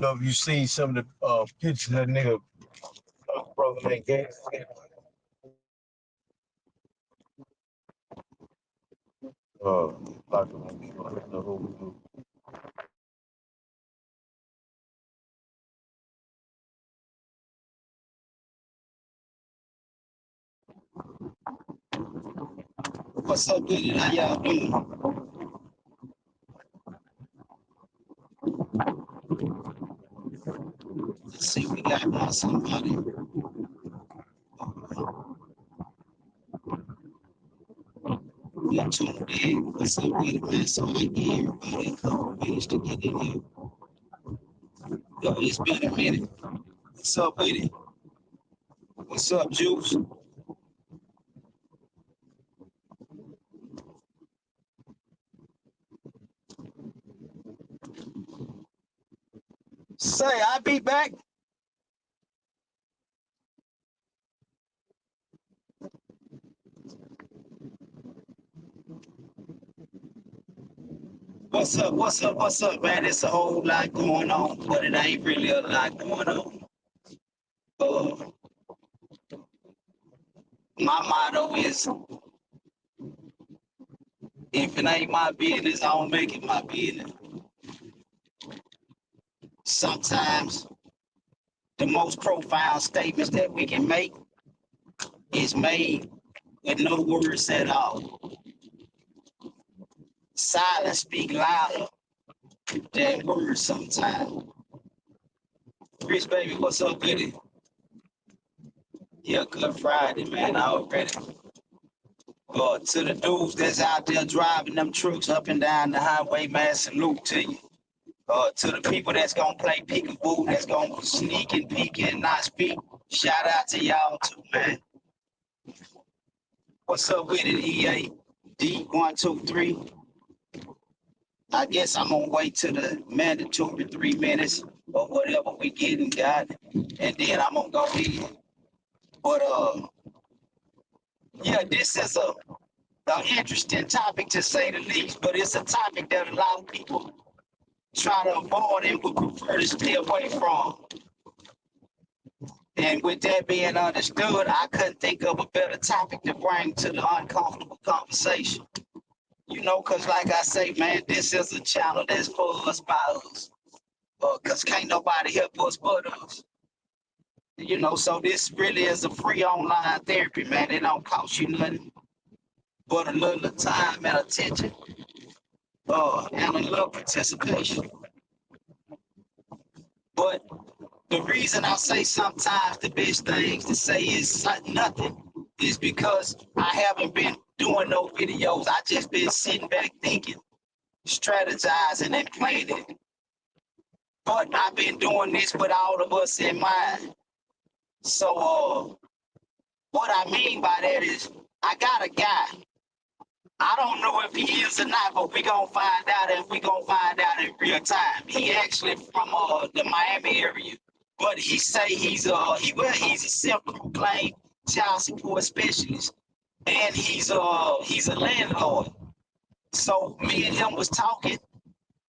know if you seen some of the pictures of that nigga brother named Gas. Like the whole What's up, dude? How y'all doing? Let's see, we got somebody. We tuned in. What's up, with it, man? So I get everybody a couple minutes to get in here. Yo, it's been a minute. What's up, with it? What's up, Juice? Say, I be back. What's up? What's up? What's up, man? It's a whole lot going on, but it ain't really a lot going on. Uh, my motto is, if it ain't my business, I don't make it my business. Sometimes the most profound statements that we can make is made with no words at all. Silence speak louder than words sometimes. Chris, baby, what's up with it? Yeah, good Friday, man, already. To the dudes that's out there driving them trucks up and down the highway, man, salute to you. To the people that's gonna play peekaboo, that's gonna sneak and peek and not speak, shout out to y'all too, man. What's up with it, EA? D123. I guess I'm gonna wait till the mandatory 3 minutes or whatever we getting got, and then I'm gonna go ahead. But yeah, this is an interesting topic to say the least, but it's a topic that a lot of people try to avoid and would prefer to stay away from. And with that being understood, I couldn't think of a better topic to bring to the uncomfortable conversation. You know, because like I say, man, this is a channel that's for us by us. Because can't nobody help us but us. You know, so this really is a free online therapy, man. It don't cost you nothing but a little time and attention and a little participation. But the reason I say sometimes the best things to say is nothing is because I haven't been doing no videos. I just been sitting back thinking, strategizing and planning. But I've been doing this with all of us in mind. So what I mean by that is I got a guy. I don't know if he is or not, but we gonna find out, and we gonna find out in real time. He actually from the Miami area, but he say he's a self-proclaimed child support specialist, and he's a landlord. So me and him was talking,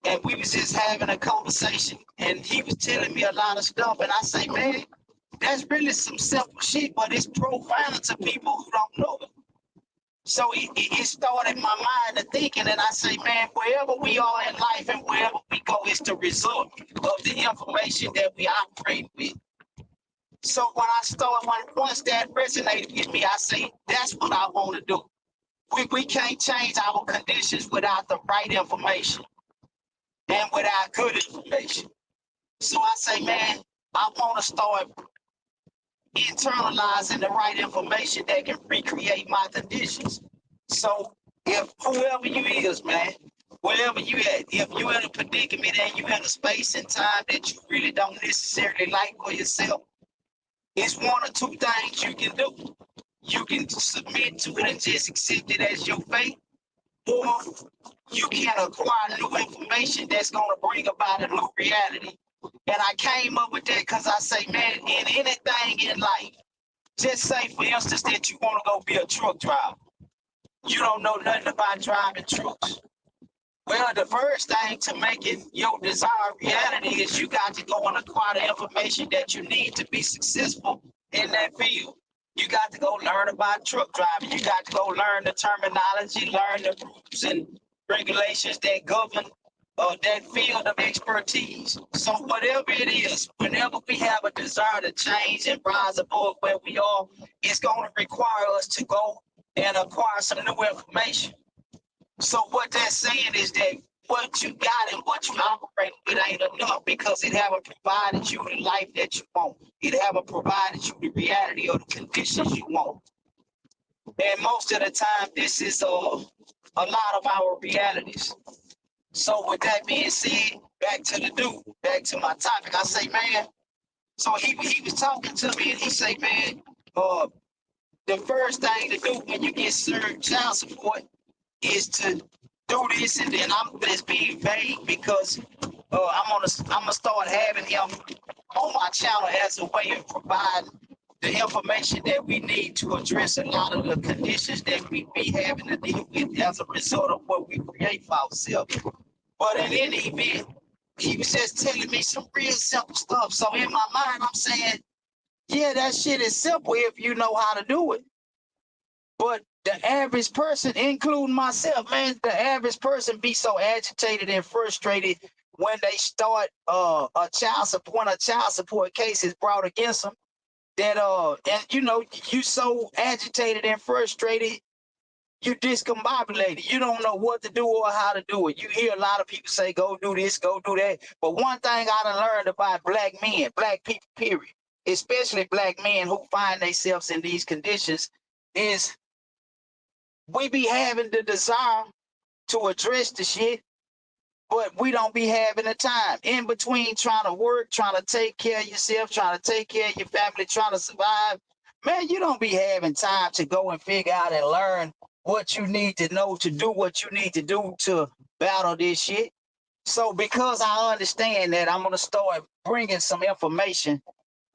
and we was just having a conversation, and he was telling me a lot of stuff, and I say, man, that's really some simple shit, but it's profound to people who don't know it. So it started my mind to thinking, and I say, man, wherever we are in life and wherever we go, it's the result of the information that we operate with. So when once that resonated with me, I say, that's what I want to do. We can't change our conditions without the right information and without good information. So I say, man, I want to start internalizing the right information that can recreate my conditions. So if whoever you is, man, wherever you at, if you in a predicament and you in a space and time that you really don't necessarily like for yourself, it's one or two things you can do. You can submit to it and just accept it as your fate, or you can acquire new information that's going to bring about a new reality. And I came up with that because I say, man, in anything in life, just say, for instance, that you want to go be a truck driver. You don't know nothing about driving trucks. Well, the first thing to make it your desired reality is you got to go and acquire the information that you need to be successful in that field. You got to go learn about truck driving. You got to go learn the terminology, learn the rules and regulations that govern that field of expertise. So whatever it is, whenever we have a desire to change and rise above where we are, it's going to require us to go and acquire some new information. So what that's saying is that what you got and what you operate with ain't enough because it haven't provided you the life that you want. It haven't provided you the reality or the conditions you want. And most of the time, this is a lot of our realities. So with that being said, back to the dude, back to my topic. I say, man. So he was talking to me and he say, man, the first thing to do when you get served child support is to do this, and then I'm just being vague because I'm gonna start having him on my channel as a way of providing the information that we need to address a lot of the conditions that we be having to deal with as a result of what we create for ourselves. But in any event, he was just telling me some real simple stuff. So in my mind, I'm saying, yeah, that shit is simple if you know how to do it. But the average person, including myself, man, the average person be so agitated and frustrated when they start a child support when a child support case is brought against them that and you know you so agitated and frustrated you discombobulated. You don't know what to do or how to do it. You hear a lot of people say, go do this, go do that. But one thing I done learned about black men, black people, period, especially black men who find themselves in these conditions, is we be having the desire to address the shit, but we don't be having the time in between trying to work, trying to take care of yourself, trying to take care of your family, trying to survive. Man, you don't be having time to go and figure out and learn what you need to know to do what you need to do to battle this shit. So because I understand that, I'm going to start bringing some information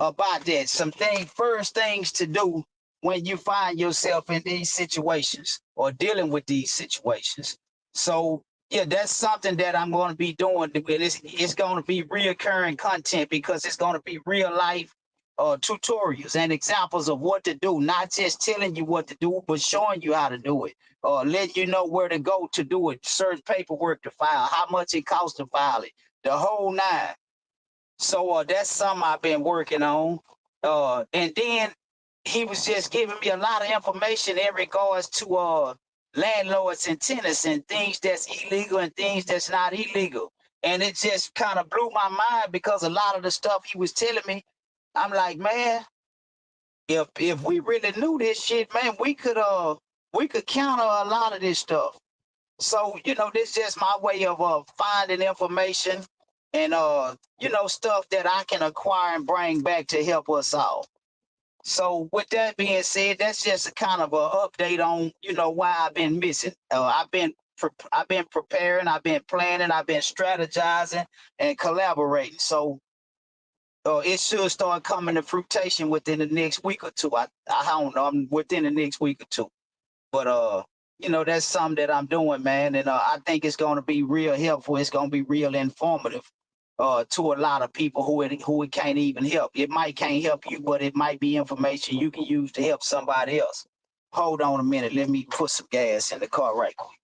about that. First things to do when you find yourself in these situations or dealing with these situations. So yeah, that's something that I'm going to be doing. It's going to be reoccurring content because it's going to be real life tutorials and examples of what to do, not just telling you what to do, but showing you how to do it, or letting you know where to go to do it, certain paperwork to file, how much it costs to file it, the whole nine. So that's something I've been working on. And then he was just giving me a lot of information in regards to landlords and tenants and things that's illegal and things that's not illegal. And it just kind of blew my mind because a lot of the stuff he was telling me, I'm like, man, if we really knew this shit, man, we could counter a lot of this stuff. So, you know, this is just my way of finding information and you know, stuff that I can acquire and bring back to help us all. So with that being said, that's just a kind of a update on, you know, why I've been missing. I've been preparing, I've been planning, I've been strategizing and collaborating. So it should start coming to fruition within the next week or two. I don't know, I'm within the next week or two. But you know, that's something that I'm doing, man, and I think it's going to be real helpful. It's going to be real informative to a lot of people who it can't even help. It might can't help you, but it might be information you can use to help somebody else. Hold on a minute. Let me put some gas in the car right quick.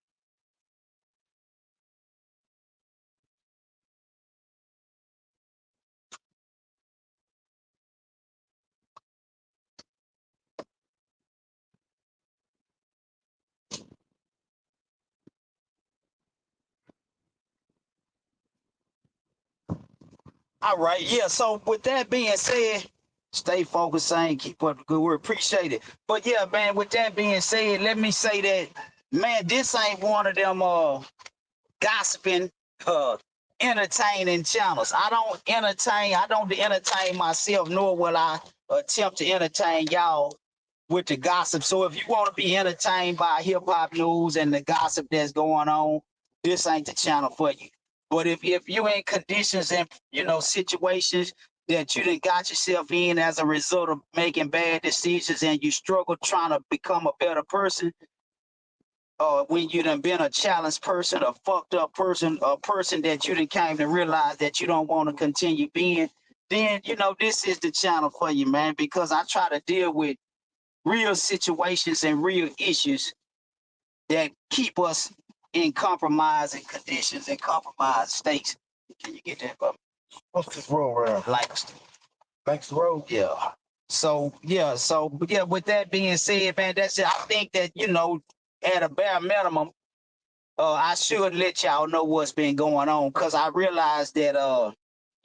All right, yeah. So with that being said, stay focused, saying keep up the good work. Appreciate it. But yeah, man, with that being said, let me say that, man, this ain't one of them gossiping, uh, entertaining channels. I don't entertain myself, nor will I attempt to entertain y'all with the gossip. So if you want to be entertained by hip hop news and the gossip that's going on, this ain't the channel for you. But if you in conditions and you know situations that you done got yourself in as a result of making bad decisions and you struggle trying to become a better person, when you done been a challenged person, a fucked up person, a person that you done came to realize that you don't want to continue being, then this is the channel for you, man. Because I try to deal with real situations and real issues that keep us in compromising conditions and compromised states. Can you get that for me? What's this road around? Lancaster. Lancaster Road? Yeah. So with that being said, man, that's it. I think that, at a bare minimum, I should let y'all know what's been going on, because I realized that a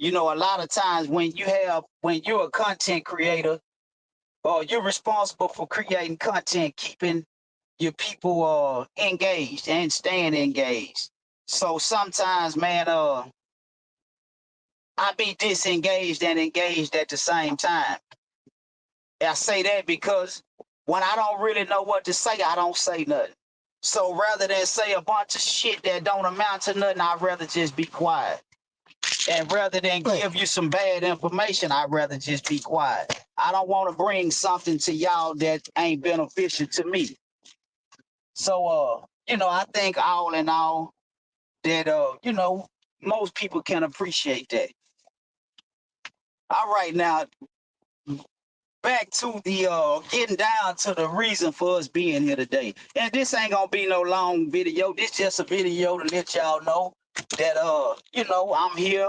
lot of times when you're a content creator, you're responsible for creating content, keeping your people engaged and staying engaged. So sometimes, man, I be disengaged and engaged at the same time. I say that because when I don't really know what to say, I don't say nothing. So rather than say a bunch of shit that don't amount to nothing, I'd rather just be quiet. And rather than give you some bad information, I'd rather just be quiet. I don't want to bring something to y'all that ain't beneficial to me. So, I think all in all that, most people can appreciate that. All right, now back to the getting down to the reason for us being here today. And this ain't gonna be no long video. This just a video to let y'all know that I'm here.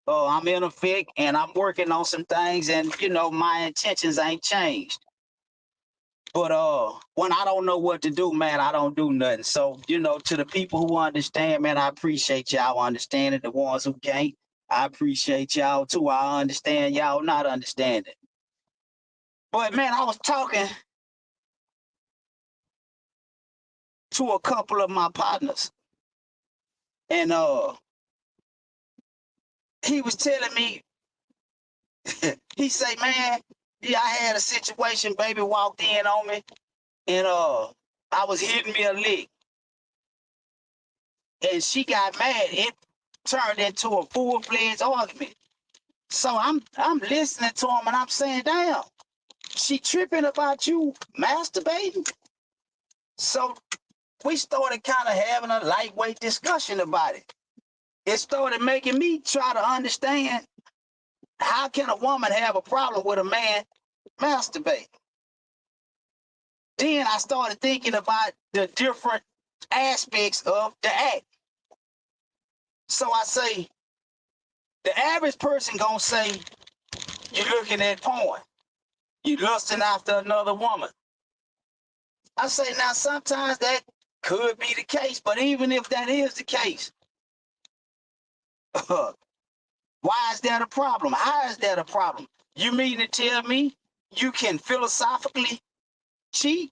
I'm in effect and I'm working on some things, and my intentions ain't changed. But when I don't know what to do, man, I don't do nothing. So, to the people who understand, man, I appreciate y'all understanding. The ones who can't, I appreciate y'all too. I understand y'all not understanding. But man, I was talking to a couple of my partners, and he was telling me, he say, man, yeah, I had a situation, baby walked in on me, and I was hitting me a lick, and she got mad. It turned into a full-fledged argument. So I'm listening to him, and I'm saying, damn, she tripping about you masturbating. So we started kind of having a lightweight discussion about it. It started making me try to understand, how can a woman have a problem with a man masturbating? Then I started thinking about the different aspects of the act. So I say, the average person gonna say, you're looking at porn, you lusting after another woman. I say, now sometimes that could be the case, but even if that is the case, why is that a problem? How is that a problem? You mean to tell me you can philosophically cheat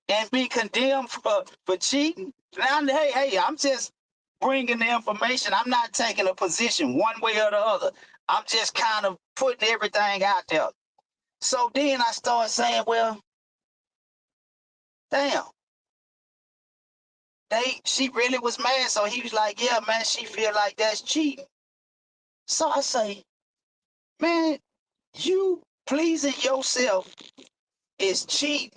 and be condemned for cheating? Now, hey, I'm just bringing the information. I'm not taking a position one way or the other. I'm just kind of putting everything out there. So then I started saying, well, damn, she really was mad. So he was like, yeah, man, she feel like that's cheating. So I say, man, you pleasing yourself is cheating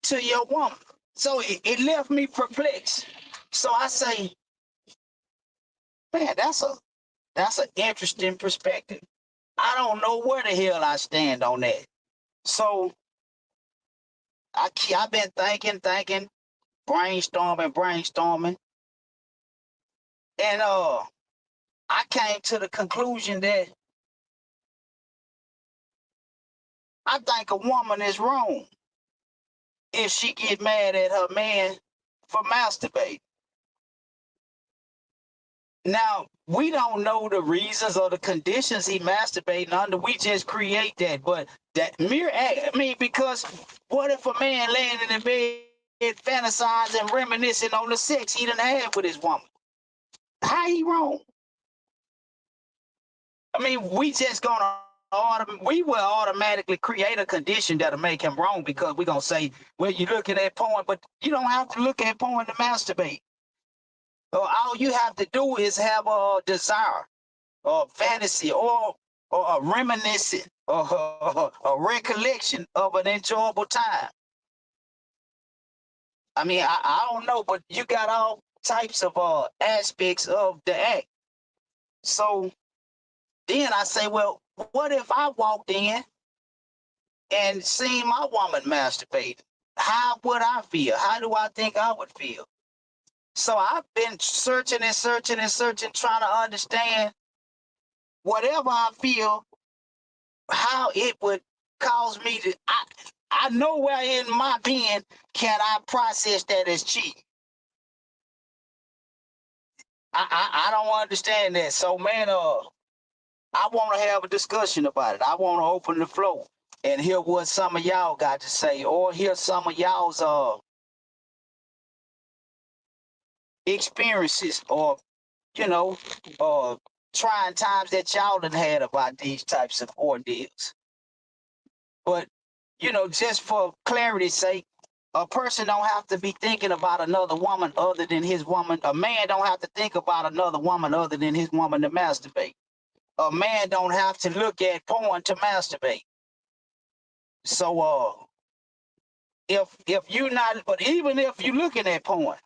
to your woman. So it left me perplexed. So I say, man, that's an interesting perspective. I don't know where the hell I stand on that. So I've been thinking, brainstorming, and I came to the conclusion that I think a woman is wrong if she get mad at her man for masturbating. Now, we don't know the reasons or the conditions he masturbating under. We just create that. But that mere act, because what if a man laying in the bed fantasizing and reminiscing on the sex he done had with his woman? How he wrong? We just gonna we will automatically create a condition that'll make him wrong, because we're gonna say, well, you're looking at porn, but you don't have to look at porn to masturbate. All you have to do is have a desire or fantasy or a reminiscent or a recollection of an enjoyable time. I mean, I don't know, but you got all types of aspects of the act. So then I say, well, what if I walked in and seen my woman masturbate? How would I feel? How do I think I would feel? So I've been searching and searching and searching, trying to understand whatever I feel, how it would cause me to. I know where in my being can I process that as cheating. I don't understand that. So man, I want to have a discussion about it. I want to open the floor and hear what some of y'all got to say, or hear some of y'all's experiences, or you know, trying times that y'all done had about these types of ordeals. But just for clarity's sake, a person don't have to be thinking about another woman other than his woman. A man don't have to think about another woman other than his woman to masturbate. A man don't have to look at porn to masturbate. So if you not, but even if you looking at porn,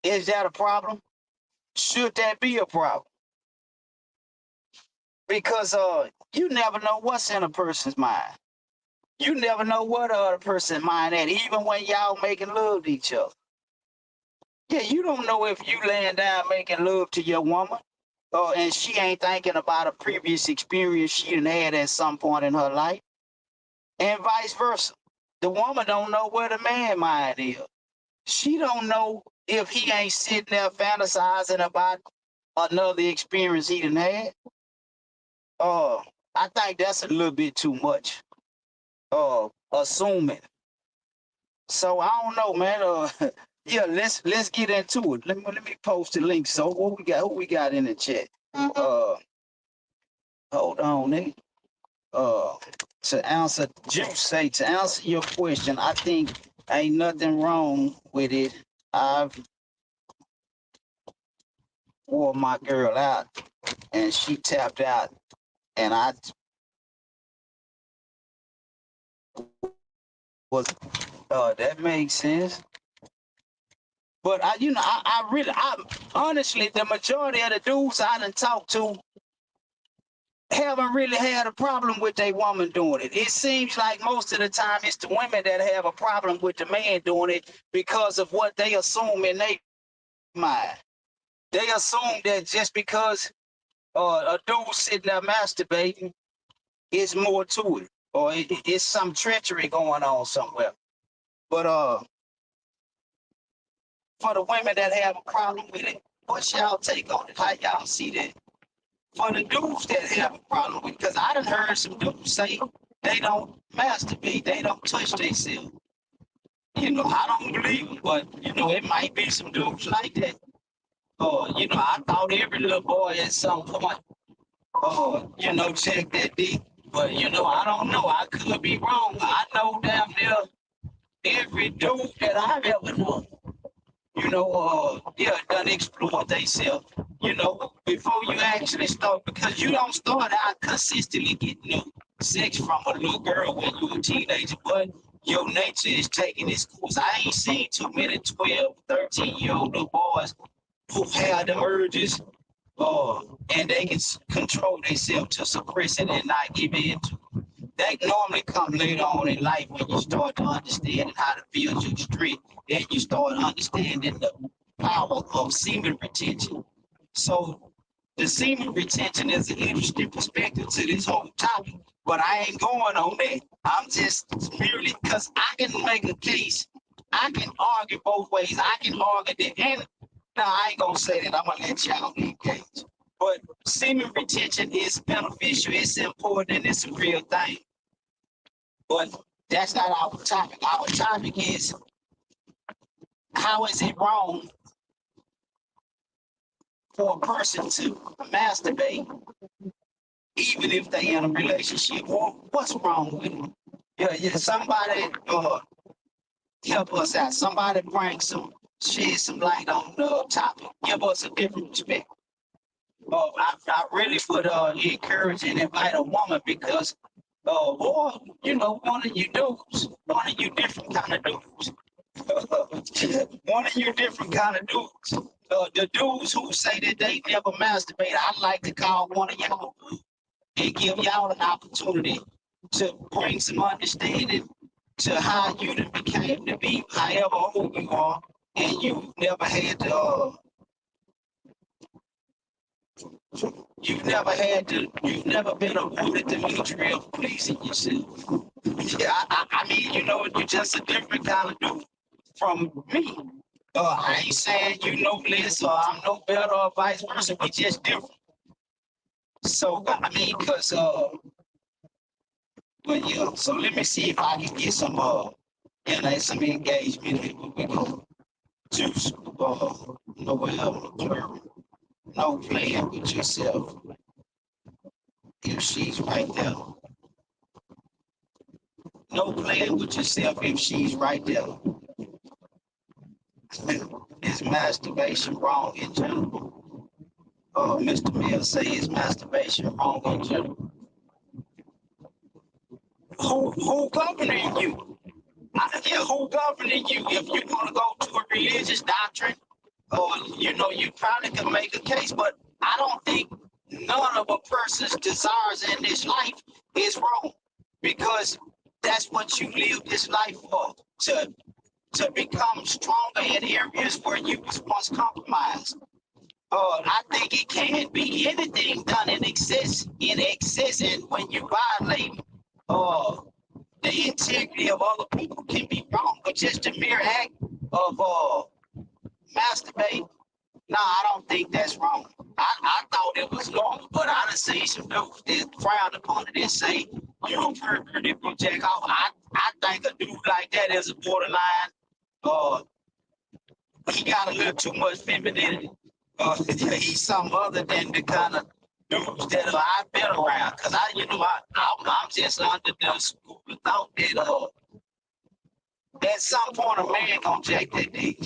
is that a problem? Should that be a problem? Because you never know what's in a person's mind. You never know what other person's mind at, even when y'all making love to each other. Yeah, you don't know if you laying down making love to your woman, and she ain't thinking about a previous experience she done had at some point in her life, and vice versa. The woman don't know where the man mind is. She don't know if he ain't sitting there fantasizing about another experience he done had. I think that's a little bit too much. Assuming. So I don't know, man. Yeah, let's get into it. Let me post the link. So what we got? Who we got in the chat? Hold on, Nick. To answer, Juice say to answer your question, I think ain't nothing wrong with it. I've wore my girl out, and she tapped out, and I was. That makes sense. But I really, honestly, the majority of the dudes I done talked to haven't really had a problem with their woman doing it. It seems like most of the time it's the women that have a problem with the man doing it because of what they assume in their mind. They assume that just because a dude sitting there masturbating, is more to it, or it's some treachery going on somewhere. But for the women that have a problem with it, what's y'all take on it? How y'all see that? For the dudes that have a problem with it, because I done heard some dudes say they don't masturbate, they don't touch themselves. I don't believe it, but it might be some dudes like that. I thought every little boy at some point, check that dick. But I don't know. I could be wrong. I know damn near every dude that I've ever known, done explore themselves, before you actually start, because you don't start out consistently getting sex from a little girl when you're a teenager, but your nature is taking its course. I ain't seen too many 12, 13-year-old little boys who have the urges, and they can control themselves to suppress it and not give in to. That normally come later on in life when you start to understand how to build your strength and you start understanding the power of semen retention. So the semen retention is an interesting perspective to this whole topic, but I ain't going on that. I'm just merely because I can make a case. I can argue both ways. I can argue that, and no, I ain't gonna say that. I'm gonna let y'all engage. But semen retention is beneficial. It's important, and it's a real thing. But that's not our topic. Our topic is, how is it wrong for a person to masturbate even if they in a relationship? Or what's wrong with it? Yeah, somebody help us out. Somebody shed some light on the topic. Give us a different perspective. I really would encourage and invite a woman because, or one of you dudes, one of you different kind of dudes, One of you different kind of dudes. The dudes who say that they never masturbate, I'd like to call one of y'all and give y'all an opportunity to bring some understanding to how you done became to be however old you are, and you've never been awarded the military of pleasing yourself. Yeah, I mean, you're just a different kind of dude from me. I ain't saying you know less or I'm no better or vice versa. We just different. So I mean, but yeah. So let me see if I can get some engagement here. We go to nowhere else, plural. No playing with yourself. If she's right there. No playing with yourself if she's right there. Is masturbation wrong in general? Mr. Mills say is masturbation wrong in general? Who governing you? Who governing you? If you want to go to a religious doctrine, or you probably can make a case, but I don't think none of a person's desires in this life is wrong, because that's what you live this life for, to become stronger in areas where you was once compromised. I think it can be anything done in excess, and when you violate the integrity of other people can be wrong, but just the mere act of masturbate, no, I don't think that's wrong. I thought it was wrong, but I done seen some dudes that frown upon it and say, you don't pervert if you jack off. I think a dude like that is a borderline. He got a little too much femininity. He's something other than the kind of dudes that I've been around. Cause I'm just under the school of thought that at some point a man gonna jack that dick.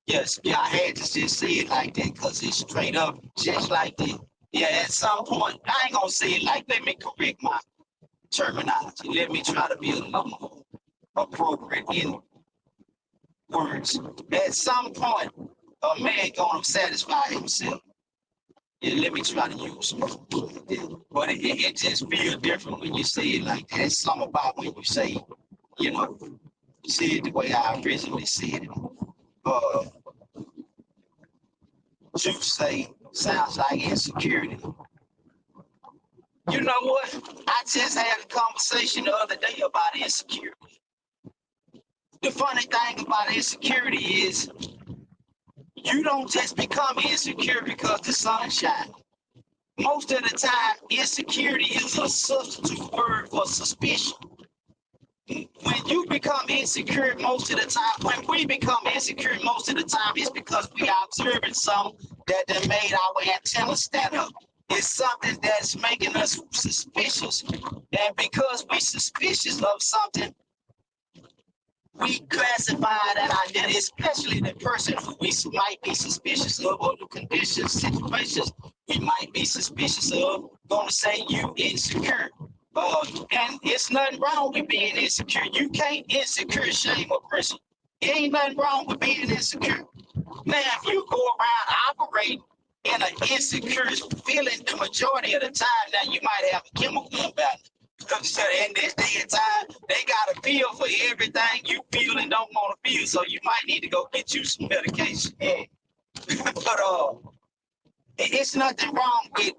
Yes, yeah, I had to just say it like that because it's straight up just like that. Yeah, at some point, I ain't gonna say it like, let me correct my terminology. Let me try to be a little more appropriate in words. At some point, a man gonna satisfy himself. Yeah, let me try to use some. But it just feels different when you say it like that. It's something about when you say, say it the way I originally said it. You say sounds like insecurity. You know what? I just had a conversation the other day about insecurity. The funny thing about insecurity is you don't just become insecure because the sun shines. Most of the time, insecurity is a substitute word for suspicion. When you become insecure most of the time, when we become insecure most of the time, it's because we are observing something that made our antennas stand up. It's something that's making us suspicious. And because we're suspicious of something, we classify that identity, especially the person who we might be suspicious of, or the conditions, situations we might be suspicious of, gonna say you insecure. And it's nothing wrong with being insecure. You can't insecure shame a person. It ain't nothing wrong with being insecure. Now, if you go around operating in an insecure feeling the majority of the time, now you might have a chemical imbalance. So in this day and time, they got a pill for everything you feel and don't want to feel. So you might need to go get you some medication. But it's nothing wrong with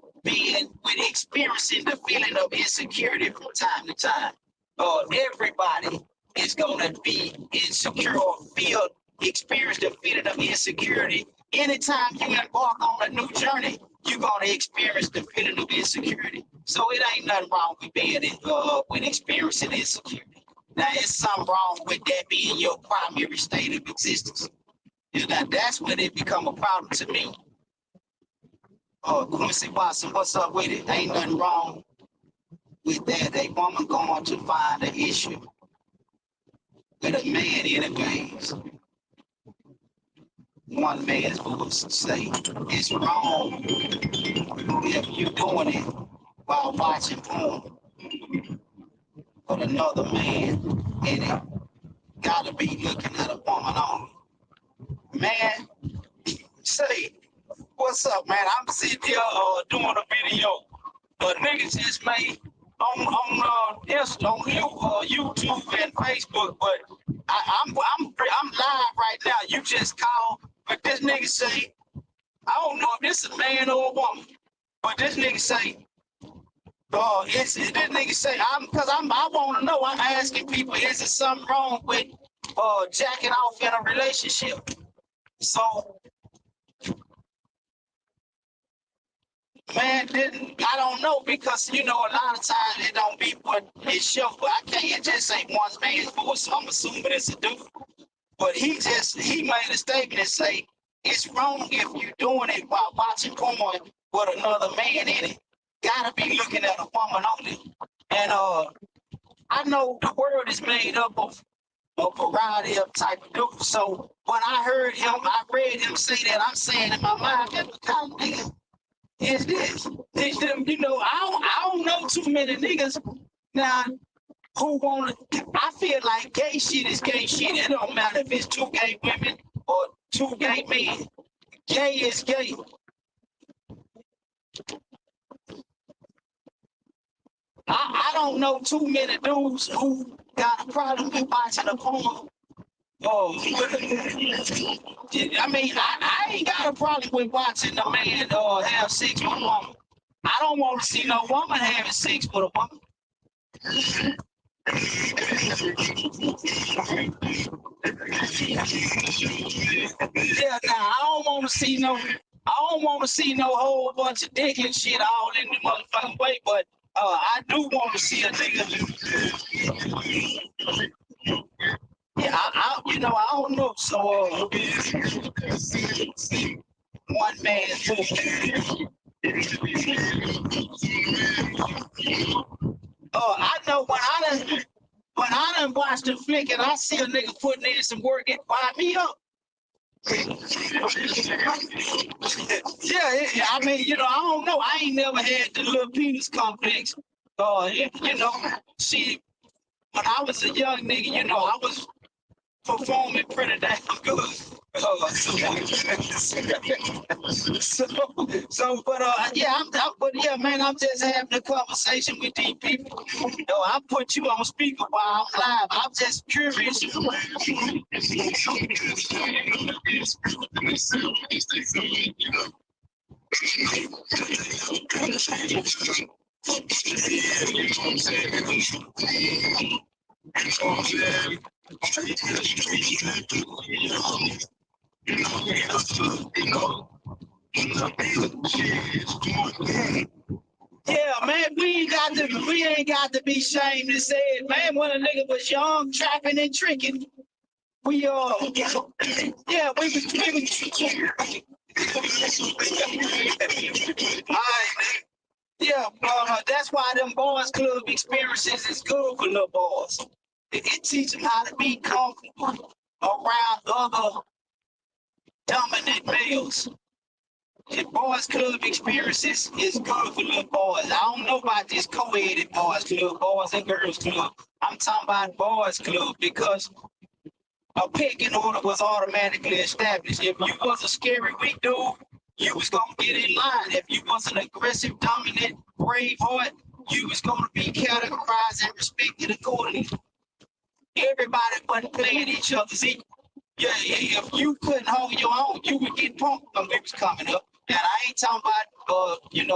experiencing the feeling of insecurity from time to time. Everybody is gonna be insecure or experience the feeling of insecurity. Anytime you embark on a new journey, you're gonna experience the feeling of insecurity. So it ain't nothing wrong with with experiencing insecurity. Now, it's something wrong with that being your primary state of existence. Now, that's when it become a problem to me. Quincy Watson, what's up with it? Ain't nothing wrong with that. A woman going to find an issue with a man anyways. One man's voice say it's wrong if you doing it while watching porn with another man in it. gotta be looking at a woman on. Man, say, what's up, man? I'm sitting here doing a video. Niggas just made on YouTube and Facebook, but I'm live right now. You just called, but this nigga say, I don't know if this is a man or a woman, but this nigga say, this nigga say, I want to know. I'm asking people, is there something wrong with jacking off in a relationship? So, man, I don't know, because a lot of times it don't be what it show. But I can't just say one man's voice, so I'm assuming it's a dude. But he made a statement and say it's wrong if you're doing it while watching porn with another man in it. Gotta be looking at a woman only. And I know the world is made up of a variety of type of dudes. So when I heard him, I read him say that, I'm saying in my mind, what kind of nigga is this? I don't know too many niggas now who want to. I feel like gay shit is gay shit. It don't matter if it's two gay women or two gay men. Gay is gay. I don't know too many dudes who got a problem with watching a porn. Oh, I mean, I ain't got a problem with watching a man have sex with a woman. I don't want to see no woman having sex with a woman. Yeah, nah, I don't want to see no whole bunch of dick and shit all in the motherfucking way, but I do want to see a nigga. Yeah, I don't know. So one man's I know when I done watched the flick and I see a nigga putting in some work, it wind me up. Yeah, I mean, I don't know. I ain't never had the little penis complex. See, when I was a young nigga, I was performing pretty damn good. Man, I'm just having a conversation with these people. I put you on speaker while I'm live. I'm just curious. Yeah, man, we ain't got to be ashamed to say it, man. When a nigga was young, trapping and tricking, we yeah, we was all right, yeah, that's why them boys club experiences is good for little boys. It teaches them how to be comfortable around other dominant males. The boys club experiences is good for little boys. I don't know about this co-ed boys club, boys and girls club. I'm talking about boys club, because a pecking order was automatically established. If you was a scary weak dude, you was gonna get in line. If you was an aggressive, dominant, brave heart, you was gonna be categorized and respected accordingly. Everybody wasn't playing each other's equal. Yeah, if you couldn't hold your own, you would get punked when it was coming up. And I ain't talking about,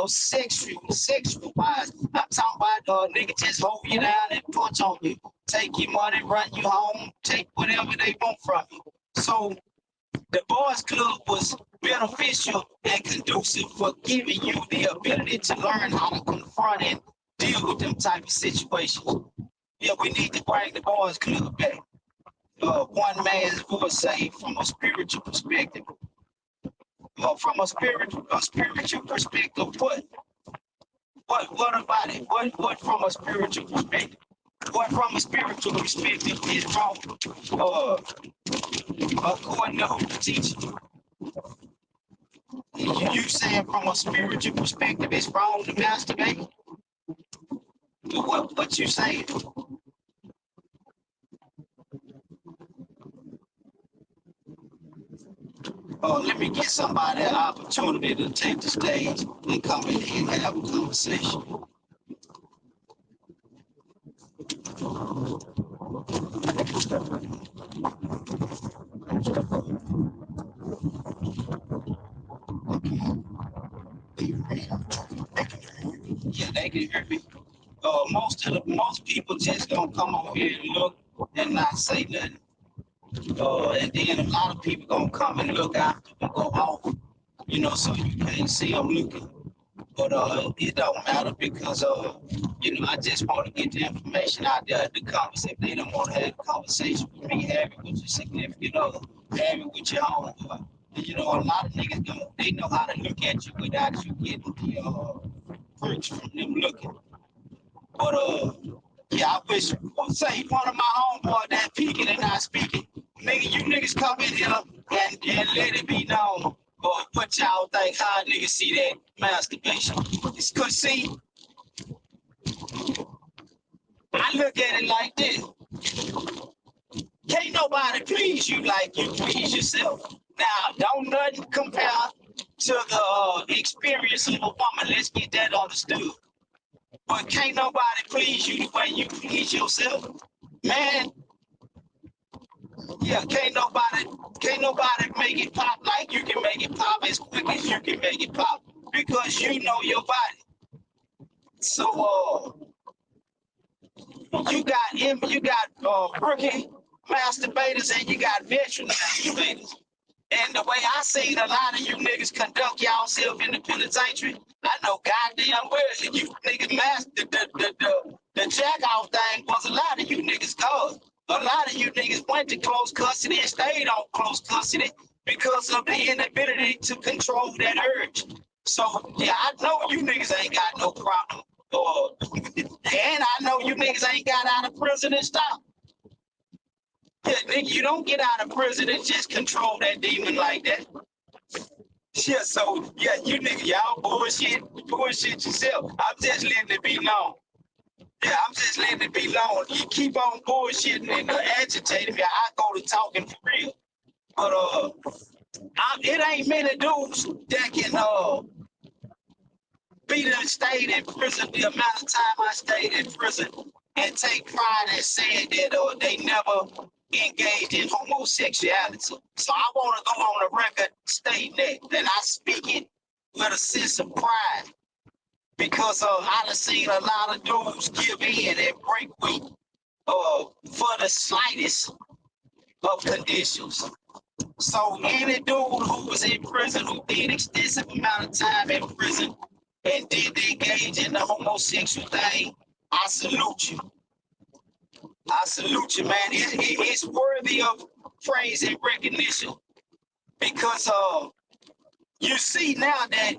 sexual wise. I'm talking about nigga just hold you down and punch on you, take your money, run you home, take whatever they want from you. So the boys club was beneficial and conducive for giving you the ability to learn how to confront and deal with them type of situations. Yeah, we need to bring the boys club back. One man's voice say from a spiritual perspective. From a spiritual perspective, what about it? What from a spiritual perspective? What from a spiritual perspective is wrong? According to who teaches you saying from a spiritual perspective it's wrong to masturbate? What you saying? Let me get somebody an opportunity to take the stage and come in here and have a conversation. Yeah, they can hear me. Most people just don't come over here and look and not say nothing. And then a lot of people gonna come and look after and go off, so you can't see them looking. But it don't matter because I just want to get the information out there. The conversation, if they don't want to have a conversation with me, have it with your significant other, have it with your homeboy. A lot of niggas they know how to look at you without you getting the perks from them looking. But yeah, I wish say one of my homeboys that peeking and not speaking. Nigga, you niggas come in here and let it be known. Or what y'all think how niggas see that masturbation. It's cause see, I look at it like this. Can't nobody please you like you please yourself. Now, don't nothing compare to the experience of a woman. Let's get that understood. But can't nobody please you the way you please yourself. Man, yeah, can't nobody make it pop like you can make it pop as quick as you can make it pop because you know your body. So you got rookie masturbators and you got veteran masturbators. And the way I seen a lot of you niggas conduct yourself in the penitentiary, I know goddamn well you niggas the jack off thing was a lot of you niggas cause. A lot of you niggas went to close custody and stayed on close custody because of the inability to control that urge. So yeah, I know you niggas ain't got no problem. And I know you niggas ain't got out of prison and stuff. Yeah, nigga, you don't get out of prison and just control that demon like that. Yeah, so yeah, you niggas, y'all bullshit yourself. I'm just letting it be known. Yeah, I'm just letting it be known. You keep on bullshitting and agitating me. I go to talking for real. But it ain't many dudes that can be done stayed in prison the amount of time I stayed in prison and take pride in saying that they never engaged in homosexuality. So I want to go on the record stating that I speak it with a sense of pride because I done seen a lot of dudes give in and break weak for the slightest of conditions. So any dude who was in prison, who did extensive amount of time in prison and did engage in the homosexual thing, I salute you. I salute you, man. It's worthy of praise and recognition because you see now that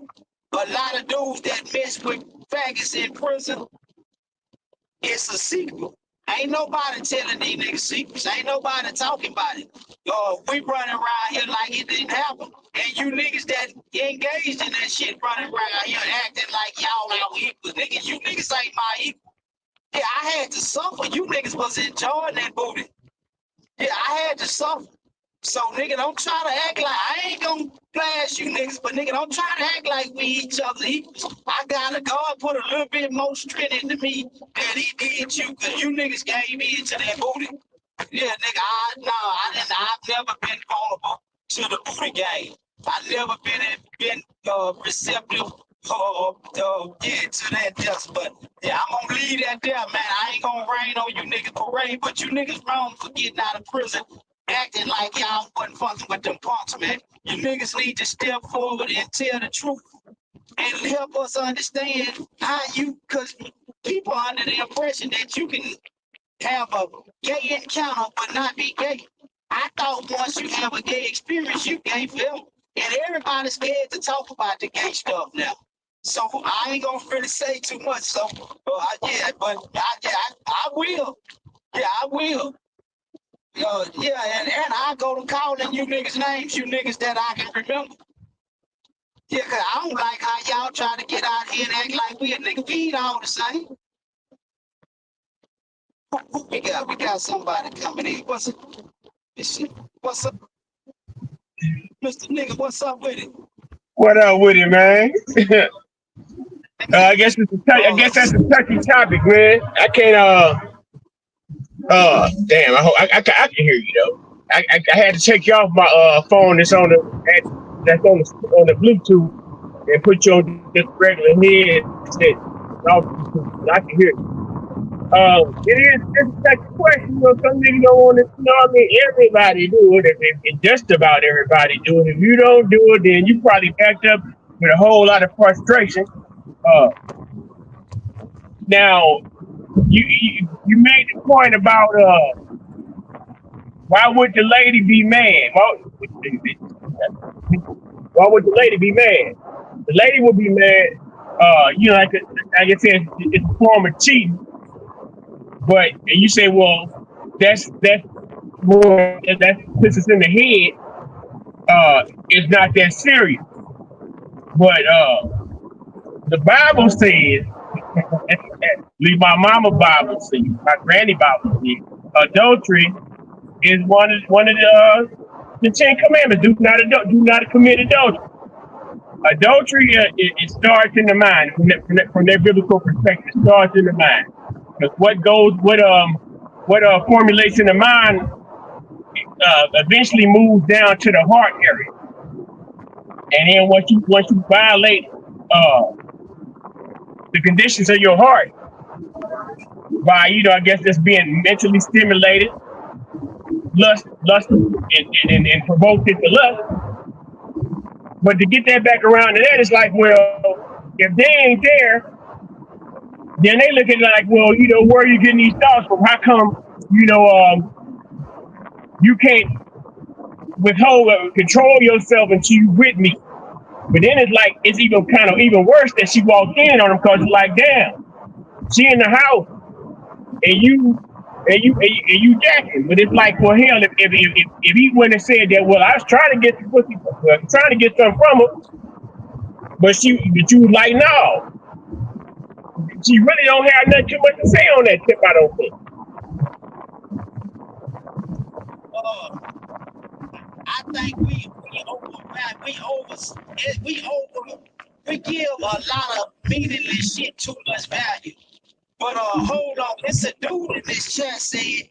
a lot of dudes that mess with faggots in prison, it's a secret. Ain't nobody telling these niggas secrets. Ain't nobody talking about it. We running around here like it didn't happen. And you niggas that engaged in that shit running around here acting like y'all our equals. Nigga, you niggas ain't my equal. Yeah, I had to suffer. You niggas was enjoying that booty. Yeah, I had to suffer. So, nigga, don't try to act like I ain't gonna blast you niggas, but nigga, don't try to act like we each other equals. I gotta God put a little bit more strength into me than he did you, because you niggas gave me into that booty. Yeah, nigga, I've never been vulnerable to the booty game. I've never been receptive to that death, but yeah, I'm gonna leave that there, man. I ain't gonna rain on you niggas parade, but you niggas wrong for getting out of prison, acting like y'all wasn't fucking with them punks, man. You niggas need to step forward and tell the truth and help us understand how cause people are under the impression that you can have a gay encounter but not be gay. I thought once you have a gay experience, you gay forever. And everybody's scared to talk about the gay stuff now. So I ain't gonna really say too much. So I will. Yeah, I will. Yeah, and I go to calling you niggas names, you niggas that I can remember. Yeah, cause I don't like how y'all try to get out here and act like we a nigga. We ain't all the same. We got somebody coming in. What's up? Man, Mr. Nigga, what's up with it? What up with it, man? I guess I Uh, guess that's a touchy topic, man. I can't. Damn. I can hear you though. I had to take you off my phone. That's on the Bluetooth and put you on just regular headset. I can hear you. It's a touchy question. You know, some niggas don't want to. You know, what I mean, everybody do it. If just about everybody do it. If you don't do it, then you probably backed up with a whole lot of frustration. Uh, Now, you made the point about why would the lady be mad? Why would the lady be mad? The lady would be mad. Like I said, it's a form of cheating. But you say, well, that's more that puts us in the head. It's not that serious. But the Bible says, leave my mama Bible says, my granny Bible says, adultery is one of the 10 Commandments. Do not commit adultery. Adultery it starts in the mind from their biblical perspective. It starts in the mind because what formulates in the mind eventually moves down to the heart area, and then once you violate uh, the conditions of your heart by I guess just being mentally stimulated, lust and provoked into lust. But to get that back around to that, it's like, well, if they ain't there, then they look at it like, well, where are you getting these thoughts from? How come, you can't control yourself until you with me? But then it's like, it's even worse that she walked in on him because it's like, damn, she in the house and you jacking. But it's like, well, hell, if he went and said that, well, I was trying to get the pussy, trying to get something from her, but you was like, no, she really don't have nothing too much to say on that tip. I don't think. I think we give a lot of meaningless shit too much value. But hold on, it's a dude in this chat said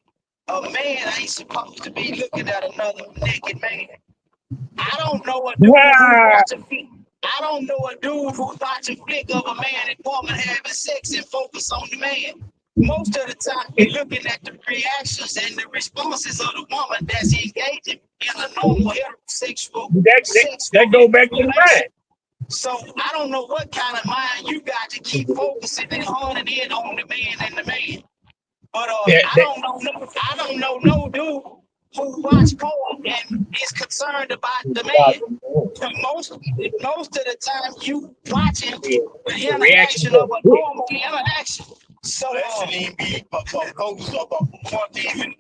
a man ain't supposed to be looking at another naked man. I don't know a dude who watch a flick. I don't know a dude who watch a flick of a man and woman having sex and focus on the man. Most of the time, we're looking at the reactions and the responses of the woman that's engaging in a normal heterosexual that go back to the mind. So I don't know what kind of mind you got to keep focusing and honing in on the man and the man. But I don't know no dude who watch porn and is concerned about the man. Most of the time you watching the interaction of a normal interaction. So that shouldn't even be focused on even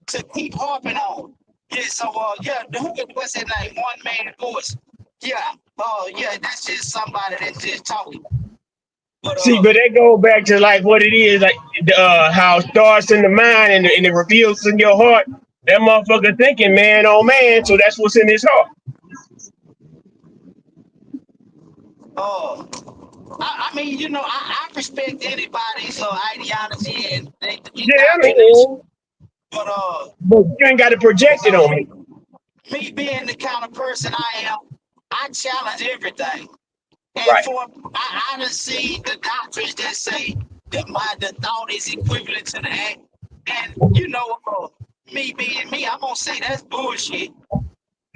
to keep harping on. Yeah, so what's his name? One man voice. Yeah, yeah, that's just somebody that's just talking. But that goes back to like what it is, like how it starts in the mind and it reveals in your heart. That motherfucker thinking man on man, so that's what's in his heart. I mean, I respect anybody's ideology and but you ain't got to project it on me. Me being the kind of person I am, I challenge everything. And right. I done seen the doctrines that say that the thought is equivalent to the act. And me being me, I'm gonna say that's bullshit.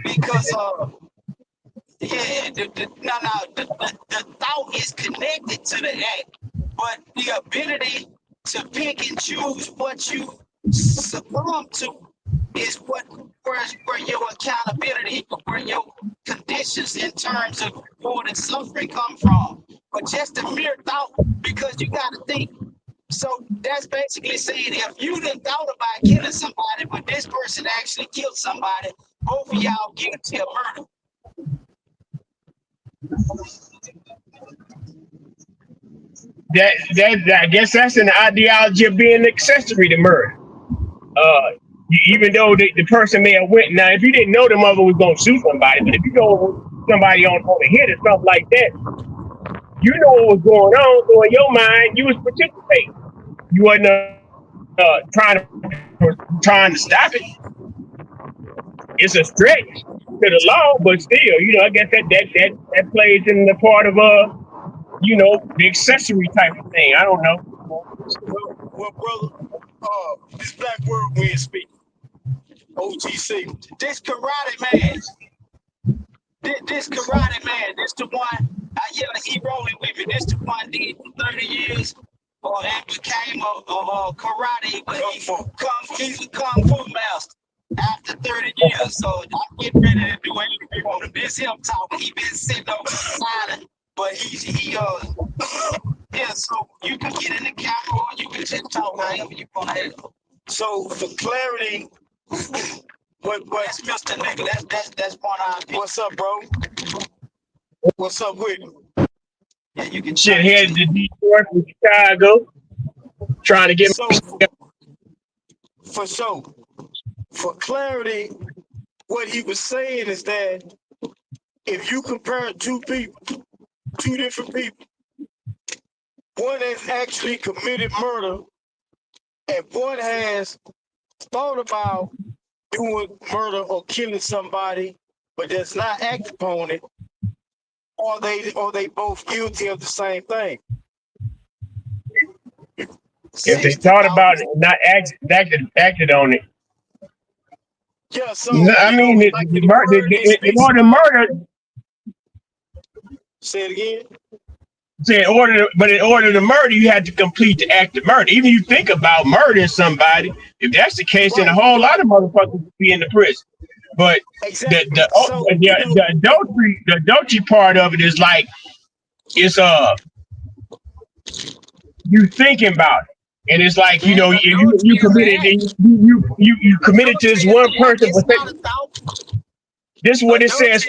Because the thought is connected to the act, but the ability to pick and choose what you succumb to is where your accountability, where your conditions in terms of reward and suffering come from. But just a mere thought, because you got to think. So that's basically saying if you done thought about killing somebody, but this person actually killed somebody, both of y'all guilty of murder. That I guess that's an ideology of being accessory to murder. even though the person may have went. Now, if you didn't know the mother was gonna shoot somebody, but if you go with somebody on the hit or something like that, you know what was going on. So in your mind, you was participating. You wasn't trying to stop it. It's a stretch to the law, but still, I guess that plays in the part of the accessory type of thing. I don't know. Well, brother, this black word we speak. OGC. This karate man, this karate man, this the one. Yeah, he rolling with me. This the one did for 30 years, and became a karate, but he's a kung fu master after 30 years. So I'm getting ready to do anything on him. This him talking. He been sitting over silent, but yeah. So you can get in the camera or you can just talk however you want to. So for clarity, That's Mr. Nigga. That's one eye. what's up, bro? What's up with you? Yeah, you can Shit headed to Detroit from Chicago, trying to get. So for sure, for clarity, what he was saying is that if you compare two different people, one has actually committed murder and one has thought about doing murder or killing somebody, but does not act upon it, or they both guilty of the same thing. If they thought about it, and not acted on it. Yeah, so No, I mean, like in order to murder. Say it again. In order to murder, you had to complete the act of murder. Even if you think about murdering somebody, if that's the case, then a whole lot of motherfuckers would be in the prison. But exactly. The adultery part of it is like it's you thinking about it, and it's like you committed you committed to this one person. But this is what it says.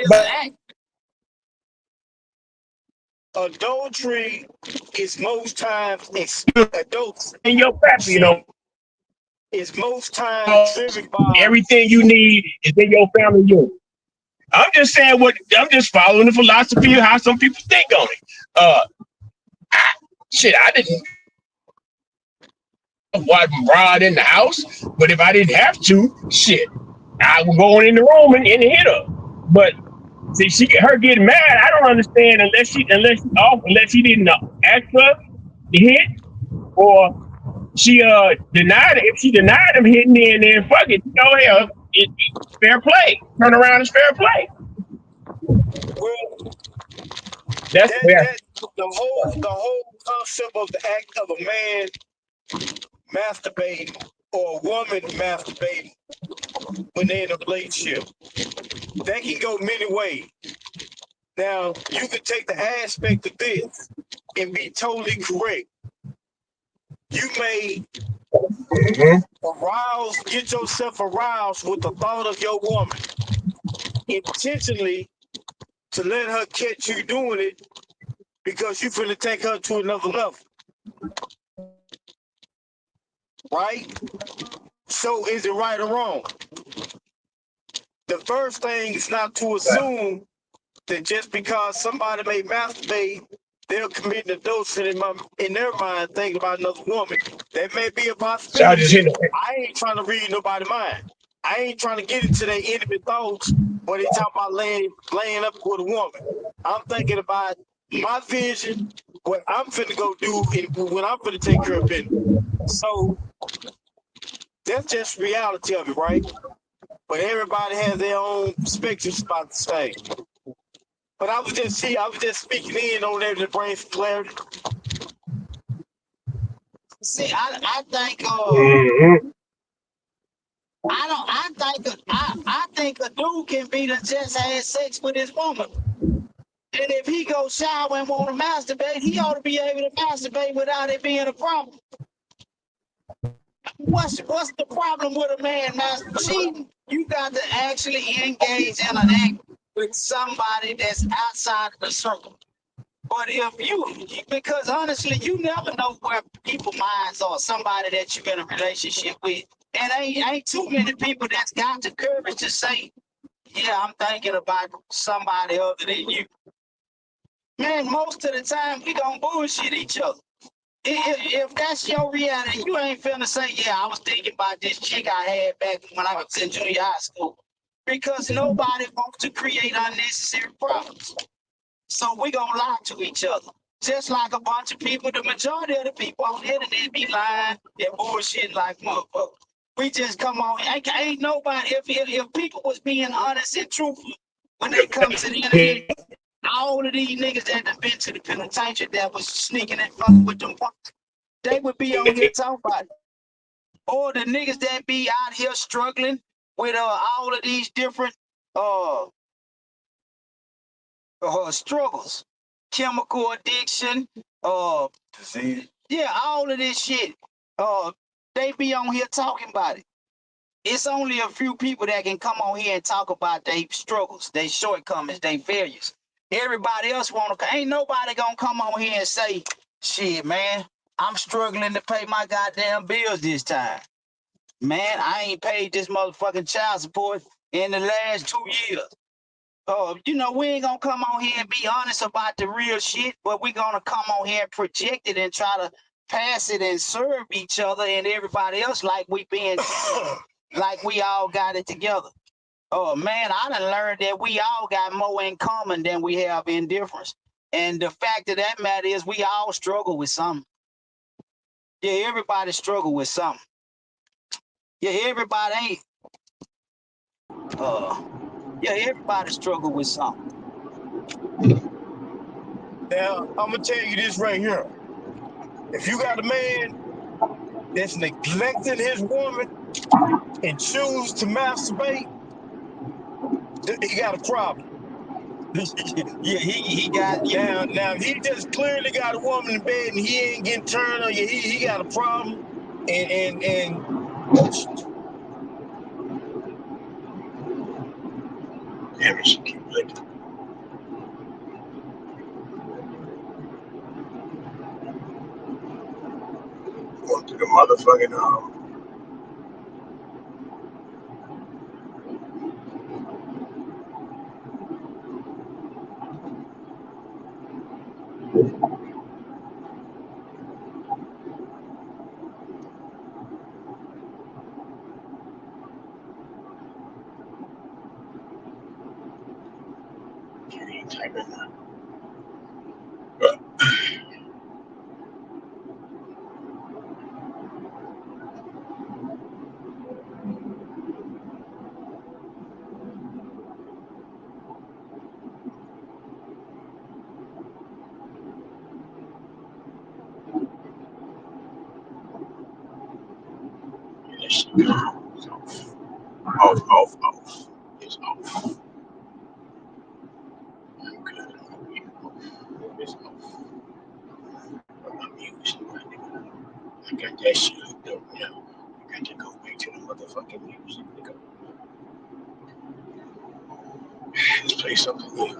Adultery is most times adults in your family, is most times driven by everything you need is in your family unit. I'm just saying I'm just following the philosophy of how some people think on it. I didn't want Rod in the house, but if I didn't have to, I would go in the room and hit her. But see, her getting mad, I don't understand unless she didn't ask her to hit, or she denied it. If she denied him hitting, then fuck it, hell, it's fair play. Turn around is fair play. Well, that's fair. The whole concept of the act of a man masturbating or a woman masturbating when they're in a relationship, that can go many ways. Now, you can take the aspect of this and be totally correct. You may get yourself aroused with the thought of your woman intentionally to let her catch you doing it because you finna take her to another level. Right? So is it right or wrong? The first thing is not to assume that just because somebody may masturbate, they're committing adultery in their mind thinking about another woman. That may be a possibility. I ain't trying to read nobody's mind. I ain't trying to get into their intimate thoughts when they talk about laying up with a woman. I'm thinking about my vision, what I'm finna go do, and when I'm finna take care of business. So that's just reality of it, right? But everybody has their own perspectives about the same. But I was just speaking in on there to bring some clarity. See, I think I think a dude can be that just had sex with his woman. And if he goes shower and want to masturbate, he ought to be able to masturbate without it being a problem. What's the problem with a man masturbating? You got to actually engage in an act with somebody that's outside of the circle. But because honestly, you never know where people's minds are. Somebody that you're in a relationship with, And ain't too many people that's got the courage to say, yeah, I'm thinking about somebody other than you. Man, most of the time we gonna bullshit each other. If that's your reality, you ain't finna say, yeah, I was thinking about this chick I had back when I was in junior high school. Because nobody wants to create unnecessary problems. So we gonna lie to each other. Just like a bunch of people, the majority of the people on the internet be lying and bullshit like motherfuckers. We just come on. Ain't nobody, if people was being honest and truthful when they come to the internet, all of these niggas that have been to the penitentiary that was sneaking and fucking with them, they would be on here talking about it. Or the niggas that be out here struggling with all of these different uh struggles, chemical addiction, disease. Yeah, all of this shit. They be on here talking about it. It's only a few people that can come on here and talk about their struggles, their shortcomings, their failures. Everybody else ain't nobody gonna come on here and say, shit, man, I'm struggling to pay my goddamn bills this time. Man, I ain't paid this motherfucking child support in the last 2 years. We ain't gonna come on here and be honest about the real shit, but we gonna come on here and project it and try to pass it and serve each other and everybody else like we being like we all got it together. Oh man, I done learned that we all got more in common than we have in difference. And the fact of that matter is we all struggle with something. Yeah, everybody struggle with something. Yeah, everybody ain't everybody struggle with something. Now, I'm gonna tell you this right here. If you got a man that's neglecting his woman and choose to masturbate, he got a problem. Yeah, he got Now if he just clearly got a woman in bed and he ain't getting turned on, he got a problem. And Damn, she keep licking. Going to the motherfucking type in that. This shit is off. Off. It's off. I'm good. It's off. I'm music, my nigga. I got that shit hooked up now. I got to go back to the motherfucking music, nigga. Let's play something new.